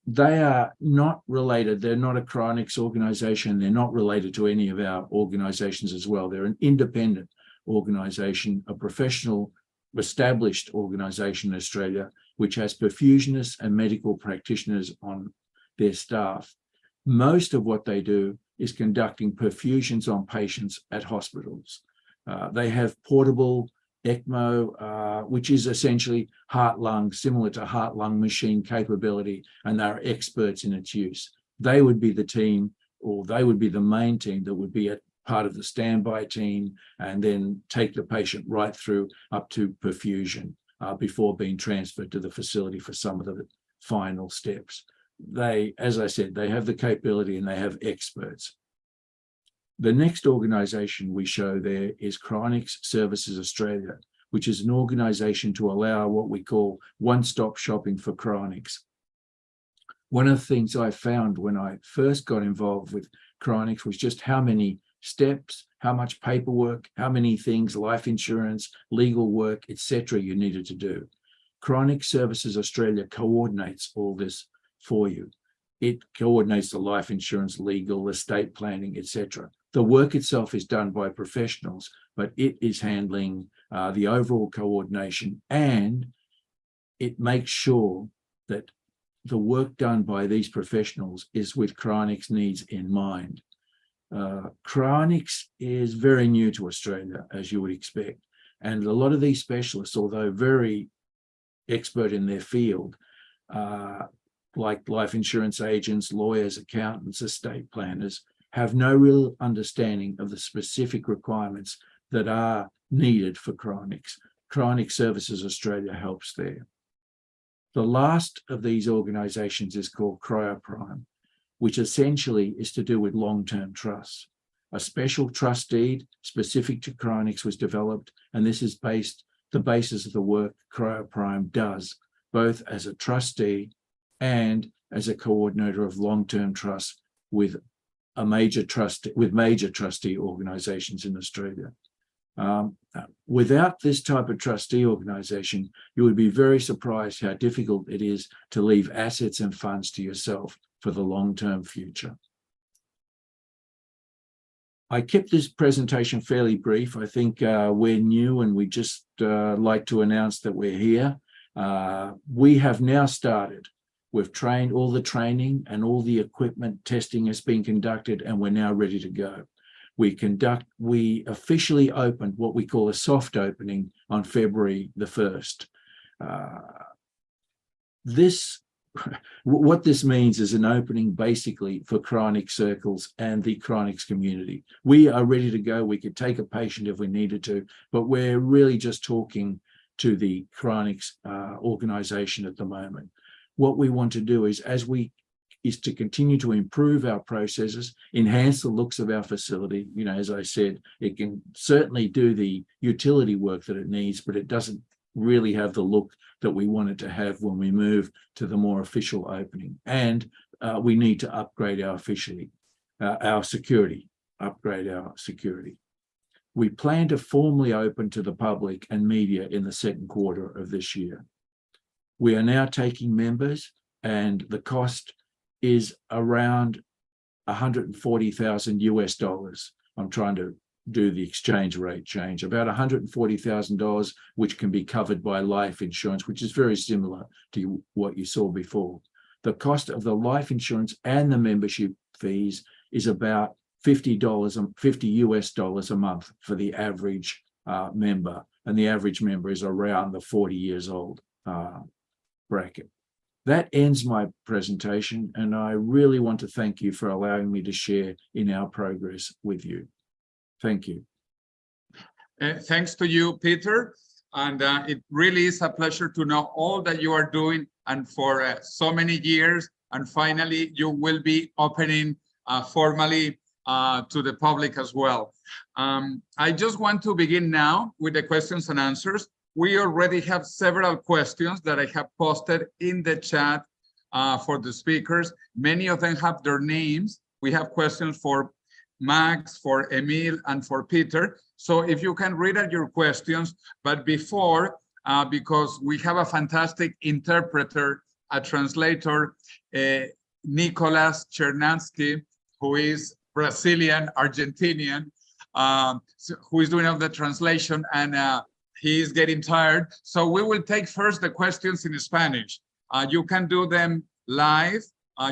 They are not related. They're not a cryonics organization. They're not related to any of our organizations as well. They're an independent organization, a professional established organization in Australia, which has perfusionists and medical practitioners on their staff. Most of what they do is conducting perfusions on patients at hospitals. They have portable ECMO, which is essentially heart-lung, similar to heart-lung machine capability, and they're experts in its use. They would be the team, or they would be the main team that would be a part of the standby team and then take the patient right through up to perfusion before being transferred to the facility for some of the final steps. they, as I said, they have the capability and they have experts. The next organization we show there is Cryonics Services Australia, which is an organization to allow what we call one-stop shopping for cryonics. One of the things I found when I first got involved with cryonics was just how many steps, how much paperwork, how many things, life insurance, legal work, etc. you needed to do. Cryonics Services Australia coordinates all this for you. It coordinates the life insurance, legal, estate planning, etc. The work itself is done by professionals, but it is handling the overall coordination, and it makes sure that the work done by these professionals is with cryonics needs in mind. Cryonics is very new to Australia, as you would expect, and a lot of these specialists, although very expert in their field, like life insurance agents, lawyers, accountants, estate planners, have no real understanding of the specific requirements that are needed for cryonics. Cryonics Services Australia helps there. The last of these organizations is called Cryoprime, which essentially is to do with long-term trusts. A special trust deed specific to cryonics was developed, and this is the basis of the work Cryoprime does, both as a trustee and as a coordinator of long-term trusts with major trustee organizations in Australia. Without this type of trustee organization, you would be very surprised how difficult it is to leave assets and funds to yourself for the long-term future. I kept this presentation fairly brief. I think we're new and we just like to announce that we're here. We have now started. We've trained all the training and all the equipment testing has been conducted, and we're now ready to go. We officially opened what we call a soft opening on February the 1st. What this means is an opening basically for cryonics circles and the cryonics community. We are ready to go. We could take a patient if we needed to, but we're really just talking to the cryonics organization at the moment. What we want to do is to continue to improve our processes, enhance the looks of our facility. You know, as I said, it can certainly do the utility work that it needs, but it doesn't really have the look that we want it to have when we move to the more official opening. And we need to upgrade our security. We plan to formally open to the public and media in the second quarter of this year. We are now taking members, and the cost is around $140,000 US. I'm trying to do the exchange rate change, about $140,000, which can be covered by life insurance, which is very similar to what you saw before. The cost of the life insurance and the membership fees is about $50 US a month for the average member, and the average member is around the 40 years old bracket. That ends my presentation, and I really want to thank you for allowing me to share in our progress with you. Thank you. Thanks to you, Peter. And it really is a pleasure to know all that you are doing and for so many years. And finally, you will be opening formally to the public as well. I just want to begin now with the questions and answers. We already have several questions that I have posted in the chat for the speakers. Many of them have their names. We have questions for Max, for Emil, and for Peter. So if you can read out your questions, but before, because we have a fantastic interpreter, a translator, Nicolas Chernansky, who is Brazilian, Argentinian, who is doing all the translation, and he is getting tired. So we will take first the questions in Spanish. You can do them live.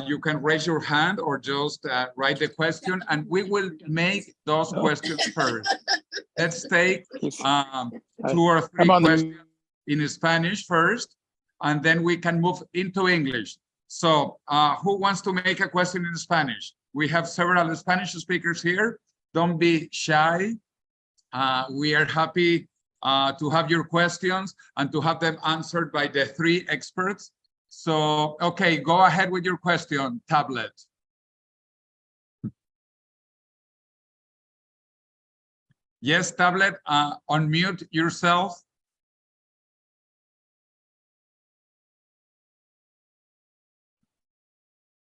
You can raise your hand or just write the question, and we will make those questions first. Let's take 2 or 3 questions in Spanish first, and then we can move into English. So who wants to make a question in Spanish? We have several Spanish speakers here. Don't be shy. We are happy to have your questions and to have them answered by the 3 experts. So, okay, go ahead with your question, tablet. Yes, tablet, unmute yourself.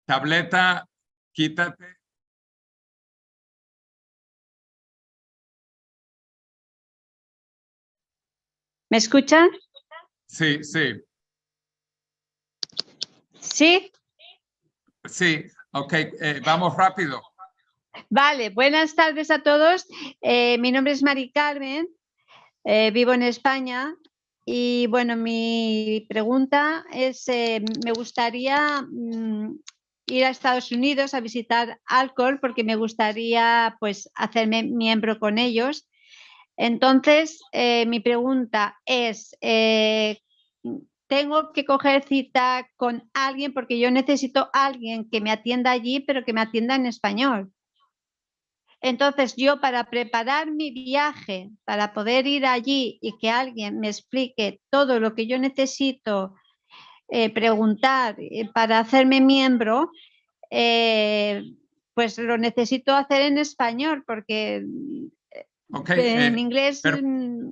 Tableta, quítate. ¿Me escuchan? Sí, sí, Sí. sí. Ok, vamos rápido. Vale, buenas tardes a todos. Mi nombre es Mari Carmen, vivo en España y bueno, mi pregunta es, me gustaría ir a Estados Unidos a visitar Alcor porque me gustaría pues hacerme miembro con ellos. Entonces, mi pregunta es, tengo que coger cita con alguien porque yo necesito a alguien que me atienda allí, pero que me atienda en español. Entonces, yo para preparar mi viaje, para poder ir allí y que alguien me explique todo lo que yo necesito preguntar para hacerme miembro, pues lo necesito hacer en español porque Okay, en inglés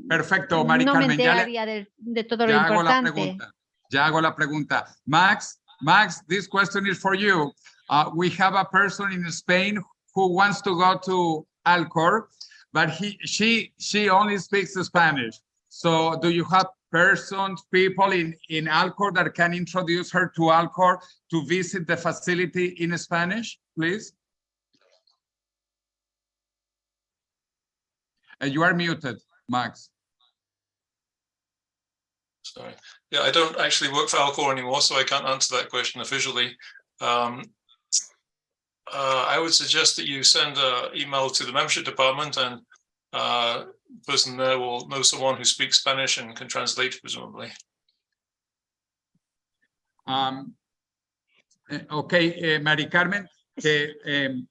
perfecto, Mari no me Carmen. enteraría de todo lo Ya hago la importante. pregunta. Ya hago la pregunta. Max, this question is for you. We have a person in Spain who wants to go to Alcor, but she only speaks Spanish. So do you have people in Alcor that can introduce her to Alcor to visit the facility in Spanish, please? You are muted, Max. Sorry. Yeah, I don't actually work for Alcor anymore, so I can't answer that question officially. I would suggest that you send an email to the membership department, and the person there will know someone who speaks Spanish and can translate, presumably. Okay, Mari Carmen, que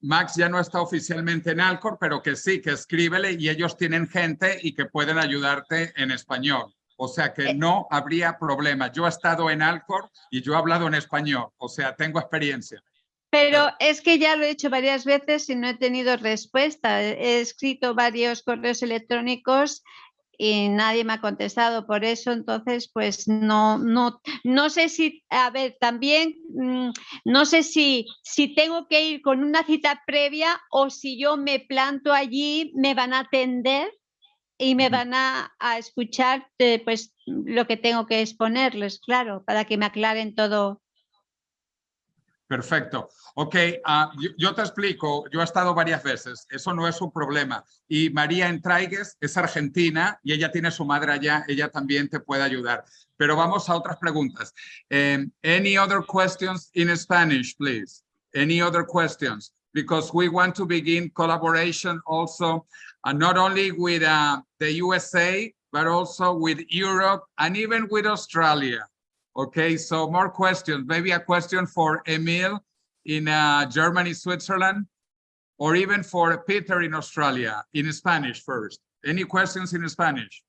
Max ya no está oficialmente en Alcor, pero que sí, que escríbele y ellos tienen gente y que pueden ayudarte en español. O sea que no habría problema. Yo he estado en Alcor y yo he hablado en español. O sea, tengo experiencia. Pero es que ya lo he hecho varias veces y no he tenido respuesta. He escrito varios correos electrónicos y nadie me ha contestado. Por eso, entonces, pues no sé si, a ver, también no sé si tengo que ir con una cita previa o si yo me planto allí, me van a atender y me van a escuchar pues lo que tengo que exponerles, claro, para que me aclaren todo. Perfecto. Ok, yo te explico, yo he estado varias veces, eso no es un problema. Y María Entraigues es argentina y ella tiene su madre allá, ella también te puede ayudar. Pero vamos a otras preguntas. Any other questions in Spanish, please? Any other questions? Because we want to begin collaboration also, not only with the USA, but also with Europe and even with Australia. Okay, so more questions. Maybe a question for Emil in Germany, Switzerland, or even for Peter in Australia, in Spanish first. Any questions in Spanish?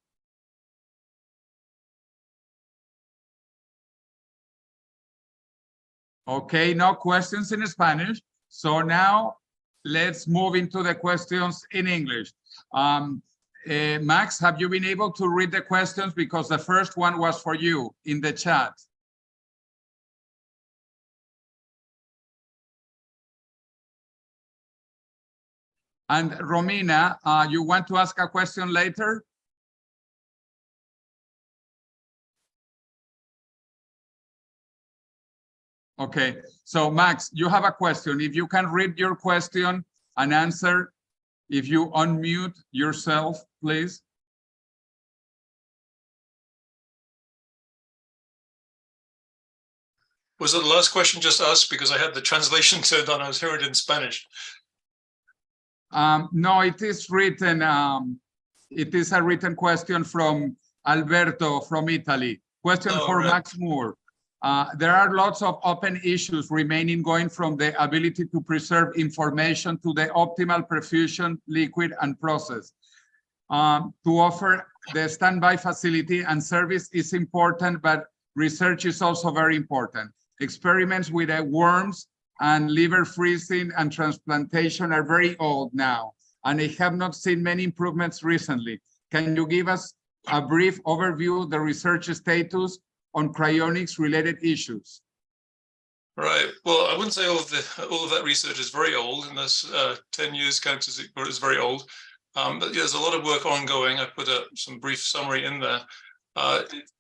Okay, no questions in Spanish. So now let's move into the questions in English. Max, have you been able to read the questions? Because the first one was for you in the chat. And Romina, you want to ask a question later? Okay, so Max, you have a question. If you can read your question and answer, if you unmute yourself, please. Was it the last question just asked? Because I had the translation turned on, I was hearing it in Spanish. No, it is written. It is a written question from Alberto from Italy. Question for right. Max Moore. There are lots of open issues remaining, going from the ability to preserve information to the optimal perfusion, liquid, and process. To offer the standby facility and service is important, but research is also very important. Experiments with worms and liver freezing and transplantation are very old now, and I have not seen many improvements recently. Can you give us a brief overview of the research status on cryonics related issues? Right. Well, I wouldn't say all of that research is very old, and this 10 years counts as very old. But yeah, there's a lot of work ongoing. I put some brief summary in there.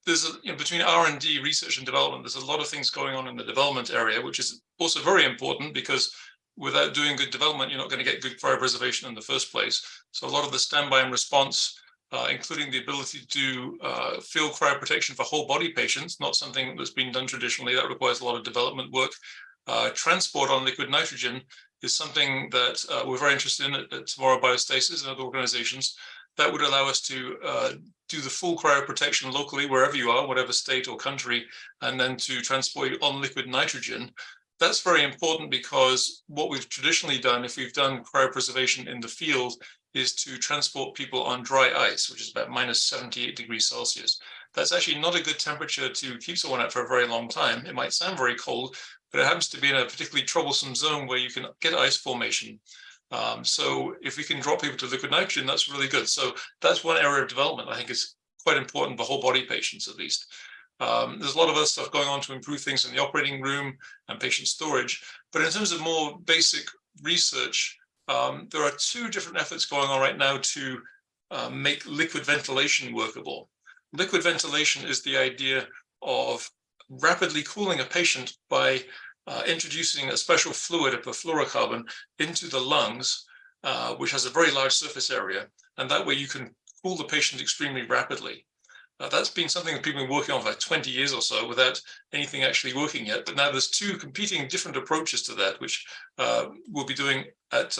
There's between R&D, research and development, there's a lot of things going on in the development area, which is also very important because without doing good development, you're not going to get good cryopreservation in the first place. So a lot of the standby and response, including the ability to do field cryoprotection for whole body patients, not something that's been done traditionally. That requires a lot of development work. Transport on liquid nitrogen is something that we're very interested in at Tomorrow Biostasis and other organizations. That would allow us to do the full cryoprotection locally, wherever you are, whatever state or country, and then to transport you on liquid nitrogen. That's very important because what we've traditionally done, if we've done cryopreservation in the field, is to transport people on dry ice, which is about minus 78 degrees Celsius. That's actually not a good temperature to keep someone at for a very long time. It might sound very cold, but it happens to be in a particularly troublesome zone where you can get ice formation. So if we can drop people to liquid nitrogen, that's really good. So that's one area of development I think is quite important for whole body patients, at least. There's a lot of other stuff going on to improve things in the operating room and patient storage. But in terms of more basic research, there are two different efforts going on right now to make liquid ventilation workable. Liquid ventilation is the idea of rapidly cooling a patient by introducing a special fluid, a perfluorocarbon, into the lungs, which has a very large surface area. And that way you can cool the patient extremely rapidly. That's been something that people have been working on for like 20 years or so without anything actually working yet. But now there's two competing different approaches to that, which we'll be doing at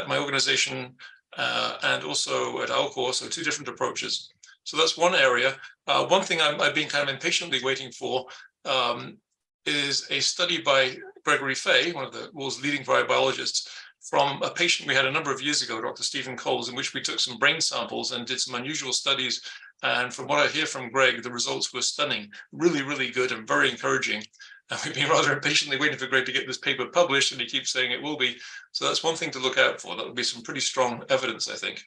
my organization and also at Alcor, so two different approaches. So that's one area. One thing I've been kind of impatiently waiting for is a study by Gregory Fay, one of the world's leading cryobiologists, from a patient we had a number of years ago, Dr. Stephen Coles, in which we took some brain samples and did some unusual studies. And from what I hear from Greg, the results were stunning, really, really good and very encouraging. And we've been rather impatiently waiting for Greg to get this paper published, and he keeps saying it will be. So that's one thing to look out for. That would be some pretty strong evidence, I think.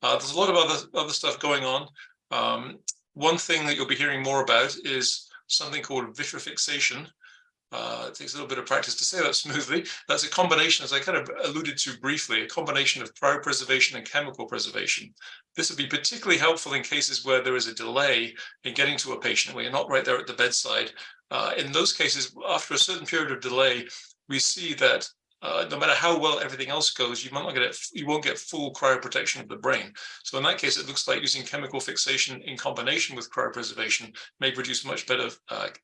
There's a lot of other stuff going on. One thing that you'll be hearing more about is something called vitrifixation. It takes a little bit of practice to say that smoothly. That's a combination, as I kind of alluded to briefly, a combination of cryopreservation and chemical preservation. This would be particularly helpful in cases where there is a delay in getting to a patient, where you're not right there at the bedside. In those cases, after a certain period of delay, we see that no matter how well everything else goes, you won't get full cryoprotection of the brain. So in that case, it looks like using chemical fixation in combination with cryopreservation may produce much better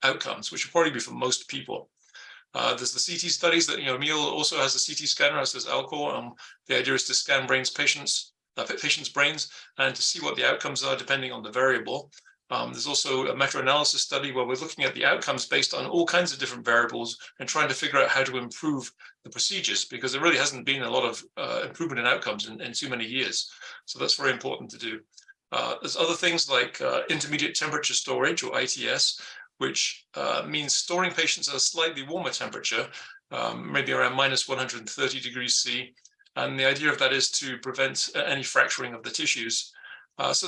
outcomes, which will probably be for most people. There's the CT studies that, Emil also has a CT scanner, as does Alcor. The idea is to scan patients' brains and to see what the outcomes are depending on the variable. There's also a meta-analysis study where we're looking at the outcomes based on all kinds of different variables and trying to figure out how to improve the procedures, because there really hasn't been a lot of improvement in outcomes in too many years. So that's very important to do. There's other things like intermediate temperature storage, or ITS, which means storing patients at a slightly warmer temperature, maybe around minus 130 degrees C. And the idea of that is to prevent any fracturing of the tissues. So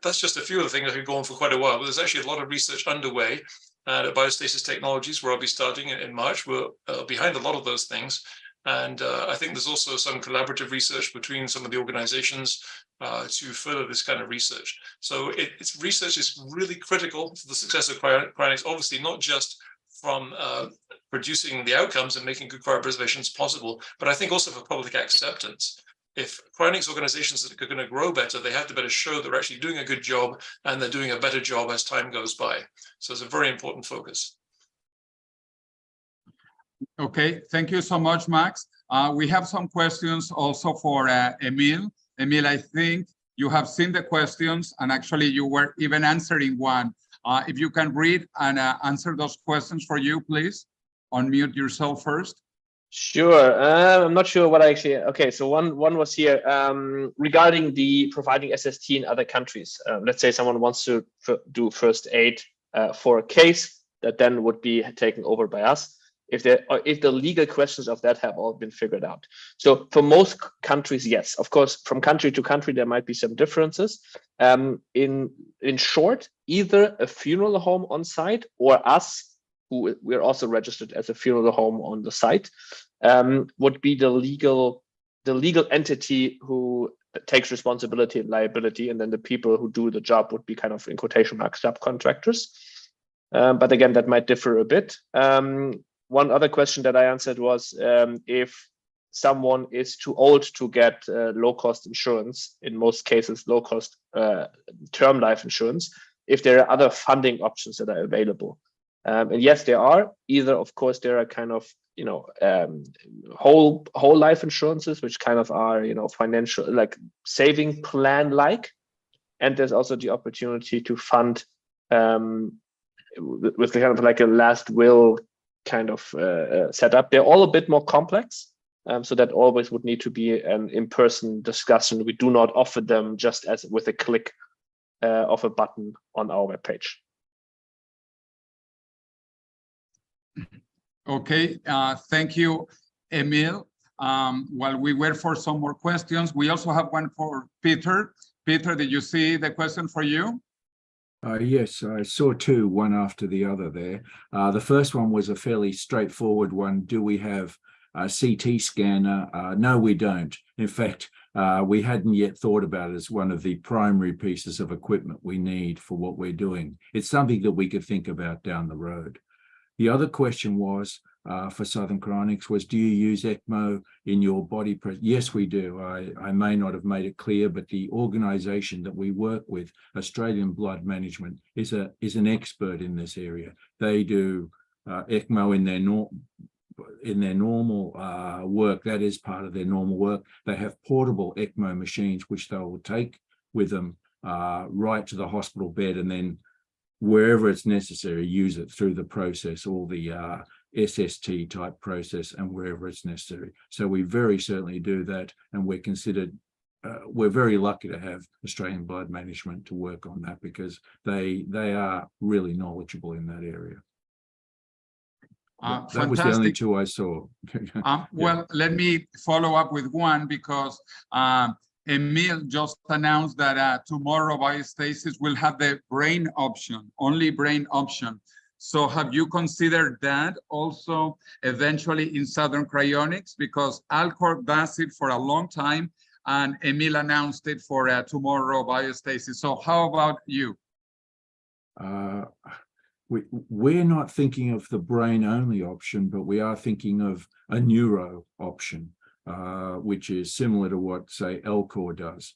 that's just a few of the things that could go on for quite a while, but there's actually a lot of research underway at Biostasis Technologies, where I'll be starting in March. We're behind a lot of those things. And I think there's also some collaborative research between some of the organizations to further this kind of research. So research is really critical to the success of cryonics, obviously not just from producing the outcomes and making good cryopreservations possible, but I think also for public acceptance. If cryonics organizations are going to grow better, they have to better show they're actually doing a good job, and they're doing a better job as time goes by. So it's a very important focus. Okay, thank you so much, Max. We have some questions also for Emil. Emil, I think you have seen the questions, and actually you were even answering one. If you can read and answer those questions for you, please. Unmute yourself first. Sure. I'm not sure what I actually. Okay, so one was here regarding the providing SST in other countries. Let's say someone wants to do first aid for a case that then would be taken over by us if the legal questions of that have all been figured out. So for most countries, yes, of course, from country to country, there might be some differences. In short, either a funeral home on site or us, who we're also registered as a funeral home on the site, would be the legal entity who takes responsibility and liability, and then the people who do the job would be kind of, in quotation marks, subcontractors. But again, that might differ a bit. One other question that I answered was if someone is too old to get low-cost insurance, in most cases low-cost term life insurance, if there are other funding options that are available. And yes, there are. Either, of course, there are kind of, you know, whole life insurances, which kind of are, you know, financial, like saving plan like, and there's also the opportunity to fund with kind of like a last will kind of setup. They're all a bit more complex, so that always would need to be an in-person discussion. We do not offer them just as with a click of a button on our webpage. Okay, thank you, Emil. While we wait for some more questions, we also have one for Peter. Peter, did you see the question for you? Yes, I saw two, one after the other there. The first one was a fairly straightforward one. Do we have a CT scanner? No, we don't. In fact, we hadn't yet thought about it as one of the primary pieces of equipment we need for what we're doing. It's something that we could think about down the road. The other question was for Southern Cryonics was, do you use ECMO in your body? Yes, we do. I may not have made it clear, but the organization that we work with, Australian Blood Management, is an expert in this area. They do ECMO in their normal work. That is part of their normal work. They have portable ECMO machines, which they will take with them right to the hospital bed, and then wherever it's necessary, use it through the process, all the SST type process, and wherever it's necessary. So we very certainly do that, and we're considered, we're very lucky to have Australian Blood Management to work on that, because they are really knowledgeable in that area. That was the only two I saw. Well, let me follow up with one, because Emil just announced that tomorrow Biostasis will have the brain option, only brain option. So have you considered that also eventually in Southern Cryonics? Because Alcor does it for a long time, and Emil announced it for tomorrow Biostasis. So how about you? We're not thinking of the brain only option, but we are thinking of a neuro option, which is similar to what, say, Alcor does.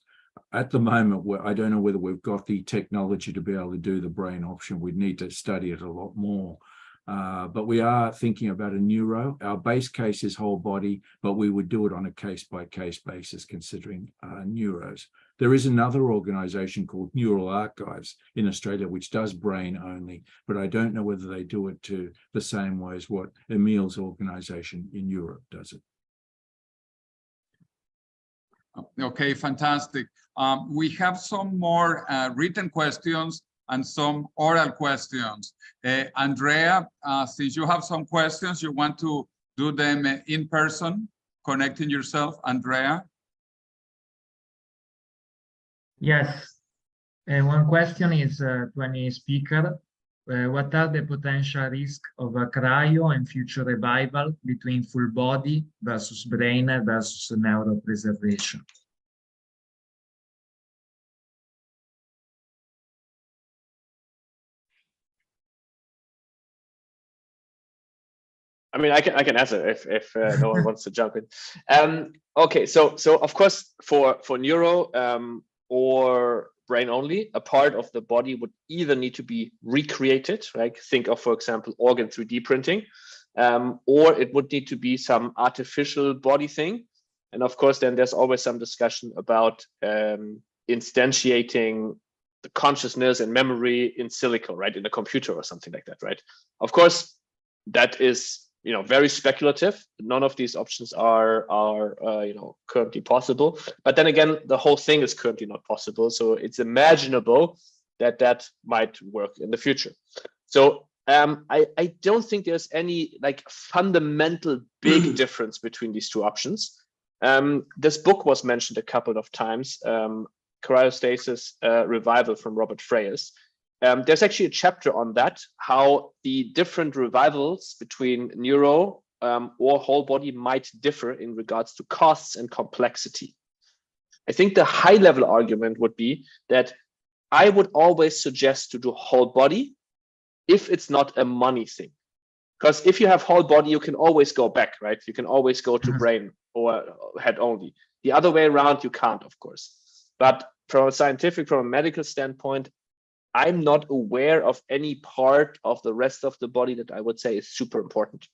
At the moment, I don't know whether we've got the technology to be able to do the brain option. We'd need to study it a lot more. But we are thinking about a neuro. Our base case is whole body, but we would do it on a case-by-case basis, considering neuros. There is another organization called Neural Archives in Australia, which does brain only, but I don't know whether they do it to the same way as what Emil's organization in Europe does it. Okay, fantastic. We have some more written questions and some oral questions. Andrea, since you have some questions, you want to do them in person, connecting yourself, Andrea? Yes. One question is to any speaker. What are the potential risks of a cryo and future revival between full body versus brain versus neuropreservation? I mean, I can answer if no one wants to jump in. Okay, so of course for neuro or brain only, a part of the body would either need to be recreated, right? Think of, for example, organ 3D printing, or it would need to be some artificial body thing. And of course, then there's always some discussion about instantiating the consciousness and memory in silico, right, in a computer or something like that, right? Of course, that is, you know, very speculative. None of these options are you know, currently possible. But then again, the whole thing is currently not possible. So it's imaginable that might work in the future. So I don't think there's any like fundamental big difference between these two options. This book was mentioned a couple of times, Cryostasis Revival from Robert Freyes. There's actually a chapter on that, how the different revivals between neuro or whole body might differ in regards to costs and complexity. I think the high level argument would be that I would always suggest to do whole body if it's not a money thing. Because if you have whole body, you can always go back, right? You can always go to brain or head only. The other way around, you can't, of course. But from a scientific, from a medical standpoint, I'm not aware of any part of the rest of the body that I would say is super important.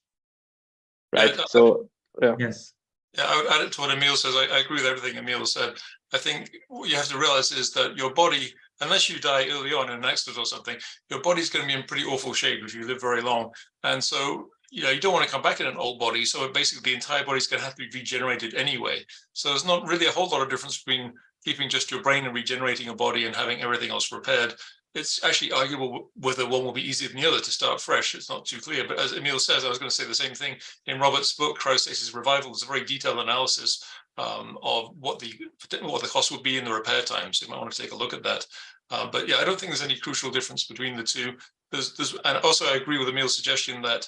Right. So, yeah. Yes. Yeah, I would add it to what Emil says. I agree with everything Emil said. I think what you have to realize is that your body, unless you die early on in an accident or something, your body's going to be in pretty awful shape if you live very long. And so, you know, you don't want to come back in an old body. So basically the entire body's going to have to be regenerated anyway. So there's not really a whole lot of difference between keeping just your brain and regenerating your body and having everything else repaired. It's actually arguable whether one will be easier than the other to start fresh. It's not too clear. But as Emil says, I was going to say the same thing. In Robert's book, Cryostasis Revival, there's a very detailed analysis of what the cost would be in the repair time. So you might want to take a look at that. But yeah, I don't think there's any crucial difference between the two. And also I agree with Emil's suggestion that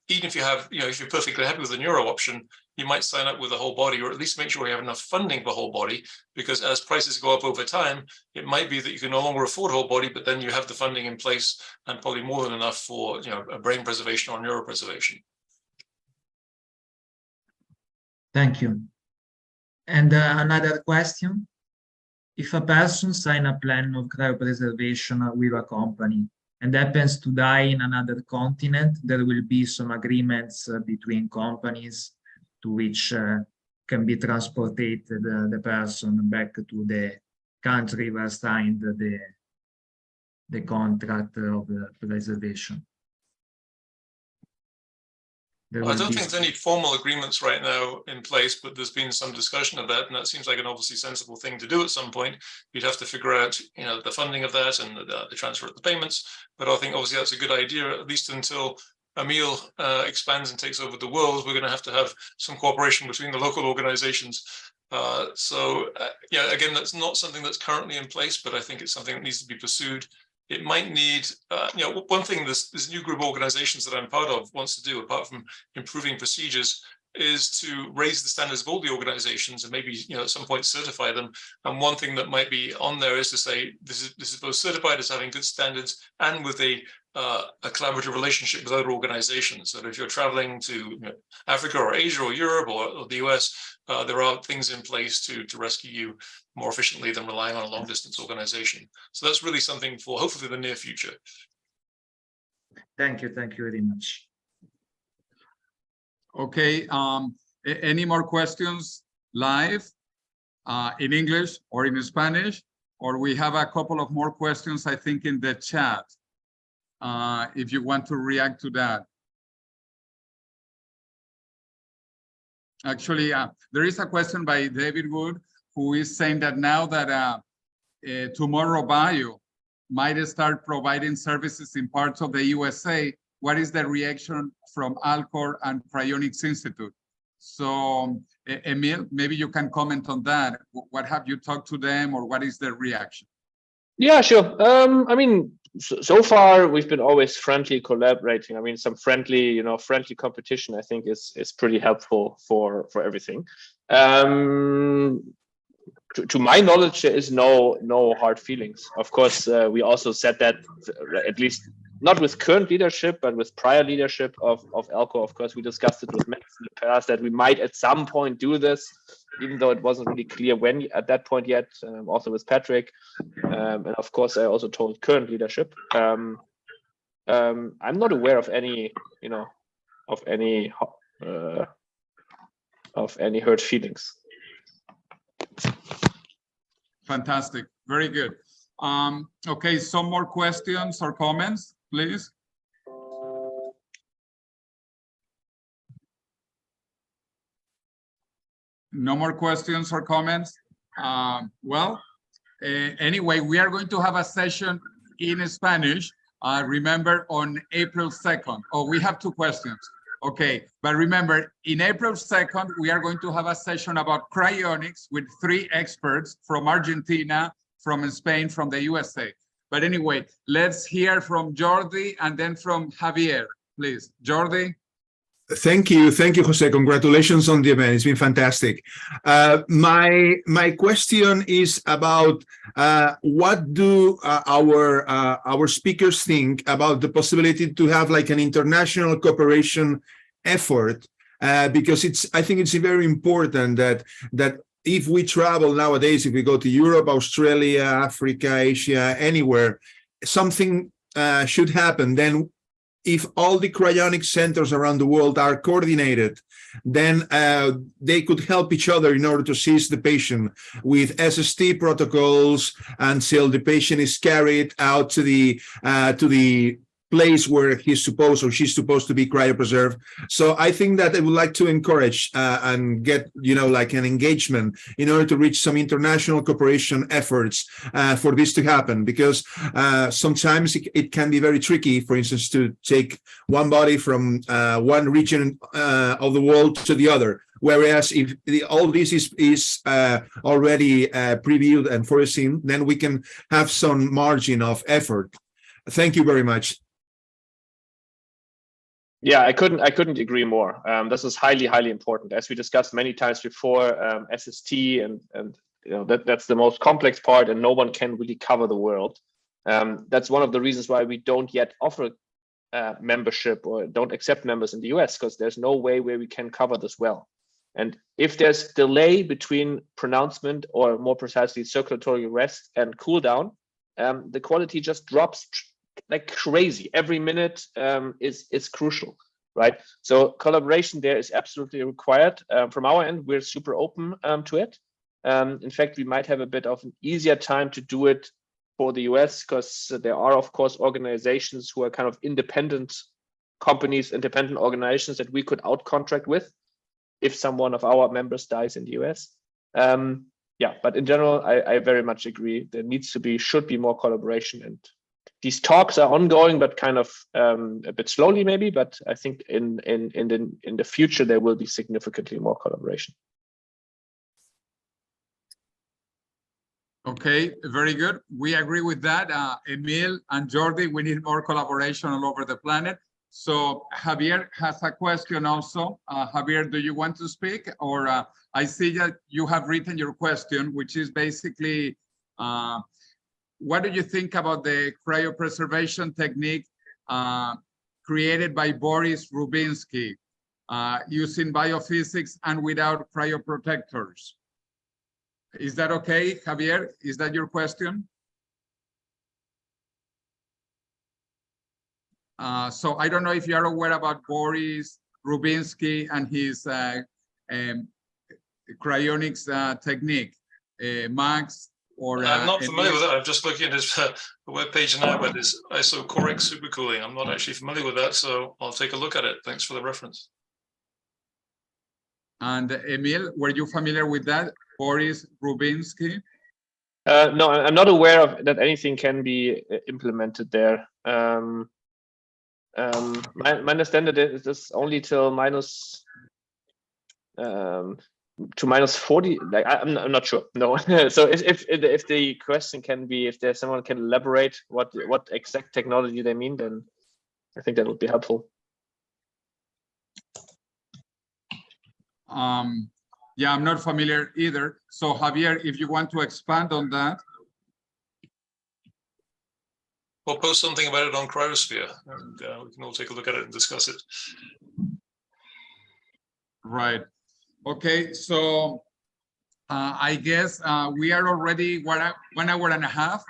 even if you have, you know, if you're perfectly happy with the neuro option, you might sign up with a whole body, or at least make sure you have enough funding for whole body, because as prices go up over time, it might be that you can no longer afford whole body, but then you have the funding in place and probably more than enough for, you know, a brain preservation or neuropreservation. Thank you. And another question. If a person signs a plan of cryopreservation with a company and happens to die in another continent, there will be some agreements between companies to which can be transported the person back to the country where signed the contract of the preservation. I don't think there's any formal agreements right now in place, but there's been some discussion of that, and that seems like an obviously sensible thing to do at some point. You'd have to figure out, you know, the funding of that and the transfer of the payments. But I think obviously that's a good idea, at least until Emil expands and takes over the world. We're going to have some cooperation between the local organizations. Yeah, again, that's not something that's currently in place, but I think it's something that needs to be pursued. It might need, you know, one thing this new group of organizations that I'm part of wants to do, apart from improving procedures, is to raise the standards of all the organizations and maybe, you know, at some point certify them. And one thing that might be on there is to say this is both certified as having good standards and with a collaborative relationship with other organizations. So that if you're traveling to, you know, Africa or Asia or Europe or the US, there are things in place to rescue you more efficiently than relying on a long distance organization. So that's really something for hopefully the near future. Thank you very much. Okay, any more questions live in English or in Spanish? Or we have a couple of more questions, I think, in the chat, if you want to react to that. Actually, there is a question by David Wood, who is saying that now that Tomorrow Bio might start providing services in parts of the USA, what is the reaction from Alcor and Cryonics Institute? So, Emil, maybe you can comment on that. What have you talked to them, or what is their reaction? Yeah, sure. I mean, so far we've been always friendly collaborating. I mean, some friendly, you know, friendly competition, I think is pretty helpful for everything. To my knowledge, there is no hard feelings. Of course, we also said that, at least not with current leadership, but with prior leadership of Alcor. Of course, we discussed it with Max in the past that we might at some point do this, even though it wasn't really clear when at that point yet. Also with Patrick, and of course, I also told current leadership. I'm not aware of any, you know, of any hurt feelings. Fantastic. Very good. Okay, some more questions or comments, please. No more questions or comments. Well, Anyway, we are going to have a session in Spanish, remember, on April 2nd. Oh, we have 2 questions. Okay, but remember, in April 2nd, we are going to have a session about cryonics with 3 experts from Argentina, from Spain, from the USA. But anyway, let's hear from Jordi and then from Javier, please. Jordi? Thank you, Jose. Congratulations on the event. It's been fantastic. My question is about what do our speakers think about the possibility to have like an international cooperation effort? Because I think it's very important that if we travel nowadays, if we go to Europe, Australia, Africa, Asia, anywhere, something should happen. Then if all the cryonic centers around the world are coordinated, then they could help each other in order to seize the patient with SST protocols until the patient is carried out to the place where he's supposed or she's supposed to be cryopreserved. So I think that I would like to encourage and get, like an engagement in order to reach some international cooperation efforts for this to happen, because sometimes it can be very tricky, for instance, to take one body from one region of the world to the other. Whereas if all this is already previewed and foreseen, then we can have some margin of effort. Thank you very much. Yeah, I couldn't agree more. This is highly important. As we discussed many times before, SST and that's the most complex part, and no one can really cover the world. That's one of the reasons why we don't yet offer membership or don't accept members in the US, because there's no way where we can cover this well. And if there's delay between pronouncement, or more precisely circulatory arrest and cool down, the quality just drops like crazy. Every minute is crucial, right? So collaboration there is absolutely required. From our end, we're super open to it. In fact, we might have a bit of an easier time to do it for the US, because there are, of course, organizations who are kind of independent companies, independent organizations that we could out-contract with if someone of our members dies in the US. Yeah, but in general, I very much agree. There should be more collaboration, and these talks are ongoing, but kind of a bit slowly maybe, but I think in the future, there will be significantly more collaboration. Okay, very good. We agree with that. Emil and Jordi, we need more collaboration all over the planet. So Javier has a question also. Javier, do you want to speak? Or I see that you have written your question, which is basically, what do you think about the cryopreservation technique created by Boris Rubinsky using biophysics and without cryoprotectors? Is that okay, Javier? Is that your question? So I don't know if you are aware about Boris Rubinsky and his cryonics technique, Max. Or, I'm not familiar with that. I'm just looking at his webpage now, but it's isocoric supercooling. I'm not actually familiar with that, so I'll take a look at it. Thanks for the reference. And Emil, were you familiar with that, Boris Rubinsky? No, I'm not aware of that anything can be implemented there. My understanding is this only till minus to minus 40. Like I'm not sure. No. So if the question can be, if there's someone can elaborate what exact technology they mean, then I think that would be helpful. Yeah, I'm not familiar either. So Javier, if you want to expand on that. We'll post something about it on Cryosphere, and we can all take a look at it and discuss it. Right. Okay, so I guess we are already 1 hour and a half,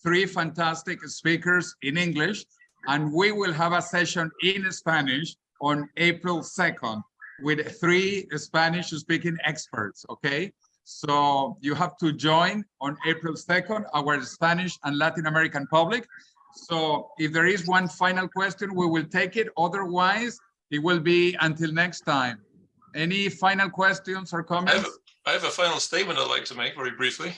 3 fantastic speakers in English, and we will have a session in Spanish on April 2nd with 3 Spanish-speaking experts, okay? So you have to join on April 2nd, our Spanish and Latin American public. So if there is one final question, we will take it. Otherwise, it will be until next time. Any final questions or comments? I have a final statement I'd like to make very briefly.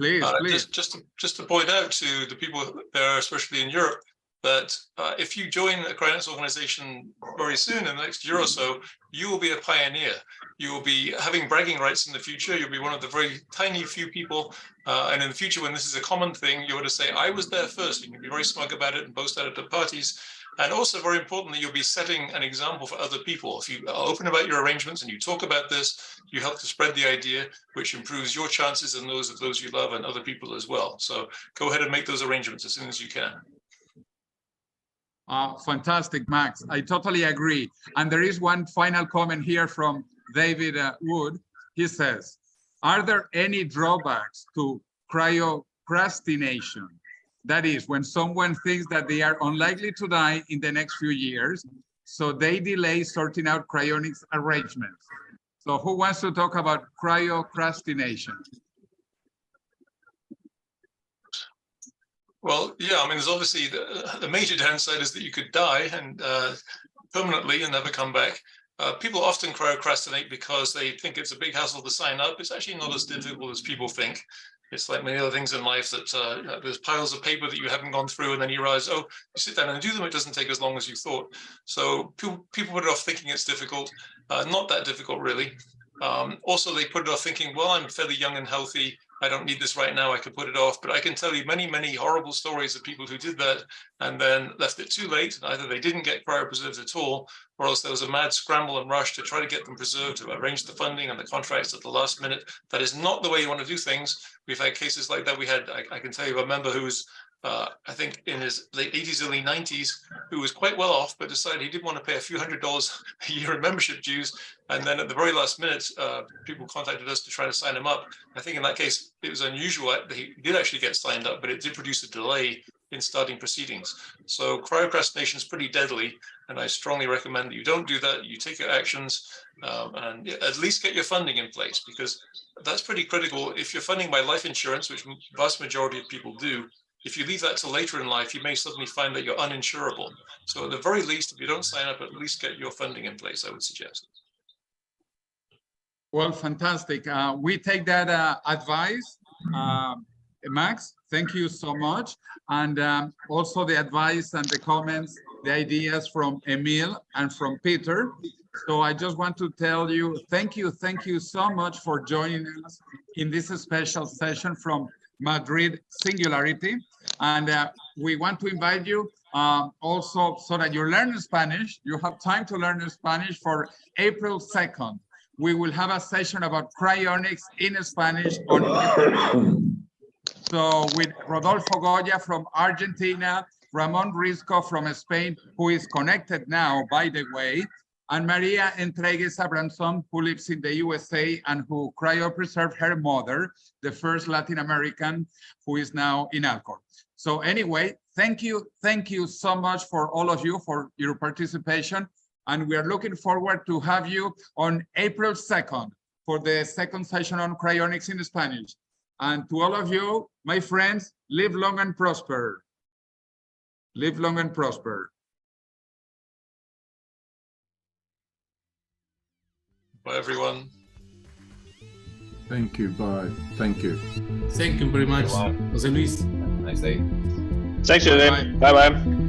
Please, please. Just to point out to the people there, especially in Europe, that if you join a Cryonics organization very soon, in the next year or so, you will be a pioneer. You will be having bragging rights in the future. You'll be one of the very tiny few people. And in the future, when this is a common thing, you're going to say, I was there first. You can be very smug about it and boast at it at parties. And also, very importantly, you'll be setting an example for other people. If you are open about your arrangements and you talk about this, you help to spread the idea, which improves your chances and those of those you love and other people as well. So go ahead and make those arrangements as soon as you can. Fantastic, Max. I totally agree. And there is one final comment here from David Wood. He says, are there any drawbacks to cryocrastination? That is, when someone thinks that they are unlikely to die in the next few years, so they delay sorting out cryonics arrangements. So who wants to talk about cryocrastination? Well, yeah, I mean, there's obviously the major downside is that you could die and permanently and never come back. People often cryocrastinate because they think it's a big hassle to sign up. It's actually not as difficult as people think. It's like many other things in life that there's piles of paper that you haven't gone through, and then you realize, oh, you sit down and do them. It doesn't take as long as you thought. So people put it off thinking it's difficult. Not that difficult, really. Also, they put it off thinking, well, I'm fairly young and healthy. I don't need this right now. I could put it off. But I can tell you many, many horrible stories of people who did that and then left it too late. Either they didn't get cryopreserved at all, or else there was a mad scramble and rush to try to get them preserved, to arrange the funding and the contracts at the last minute. That is not the way you want to do things. We've had cases like that. We had, I can tell you, a member who was, I think in his late 80s, early 90s, who was quite well off, but decided he didn't want to pay a few $100s a year in membership dues. And then at the very last minute, people contacted us to try to sign him up. I think in that case, it was unusual that he did actually get signed up, but it did produce a delay in starting proceedings. So cryocrastination is pretty deadly, and I strongly recommend that you don't do that. You take your actions and at least get your funding in place, because that's pretty critical. If you're funding by life insurance, which vast majority of people do, if you leave that till later in life, you may suddenly find that you're uninsurable. So at the very least, if you don't sign up, at least get your funding in place, I would suggest. Well, fantastic. We take that advice. Max, thank you so much. And also the advice and the comments, the ideas from Emil and from Peter. So I just want to tell you, thank you so much for joining us in this special session from Madrid Singularity. And we want to invite you also so that you learn Spanish. You have time to learn Spanish for April 2nd. We will have a session about cryonics in Spanish on April. So with Rodolfo Goya from Argentina, Ramon Risco from Spain, who is connected now, by the way, and Maria Entregues Abranson, who lives in the USA and who cryopreserved her mother, the first Latin American who is now in Alcor. So anyway, thank you so much for all of you for your participation. And we are looking forward to have you on April 2nd for the second session on cryonics in Spanish. And to all of you, my friends, live long and prosper. Live long and prosper. Bye, everyone. Thank you. Bye. Thank you. Thank you very much, José Luis. Nice day. Thanks, José. Bye-bye.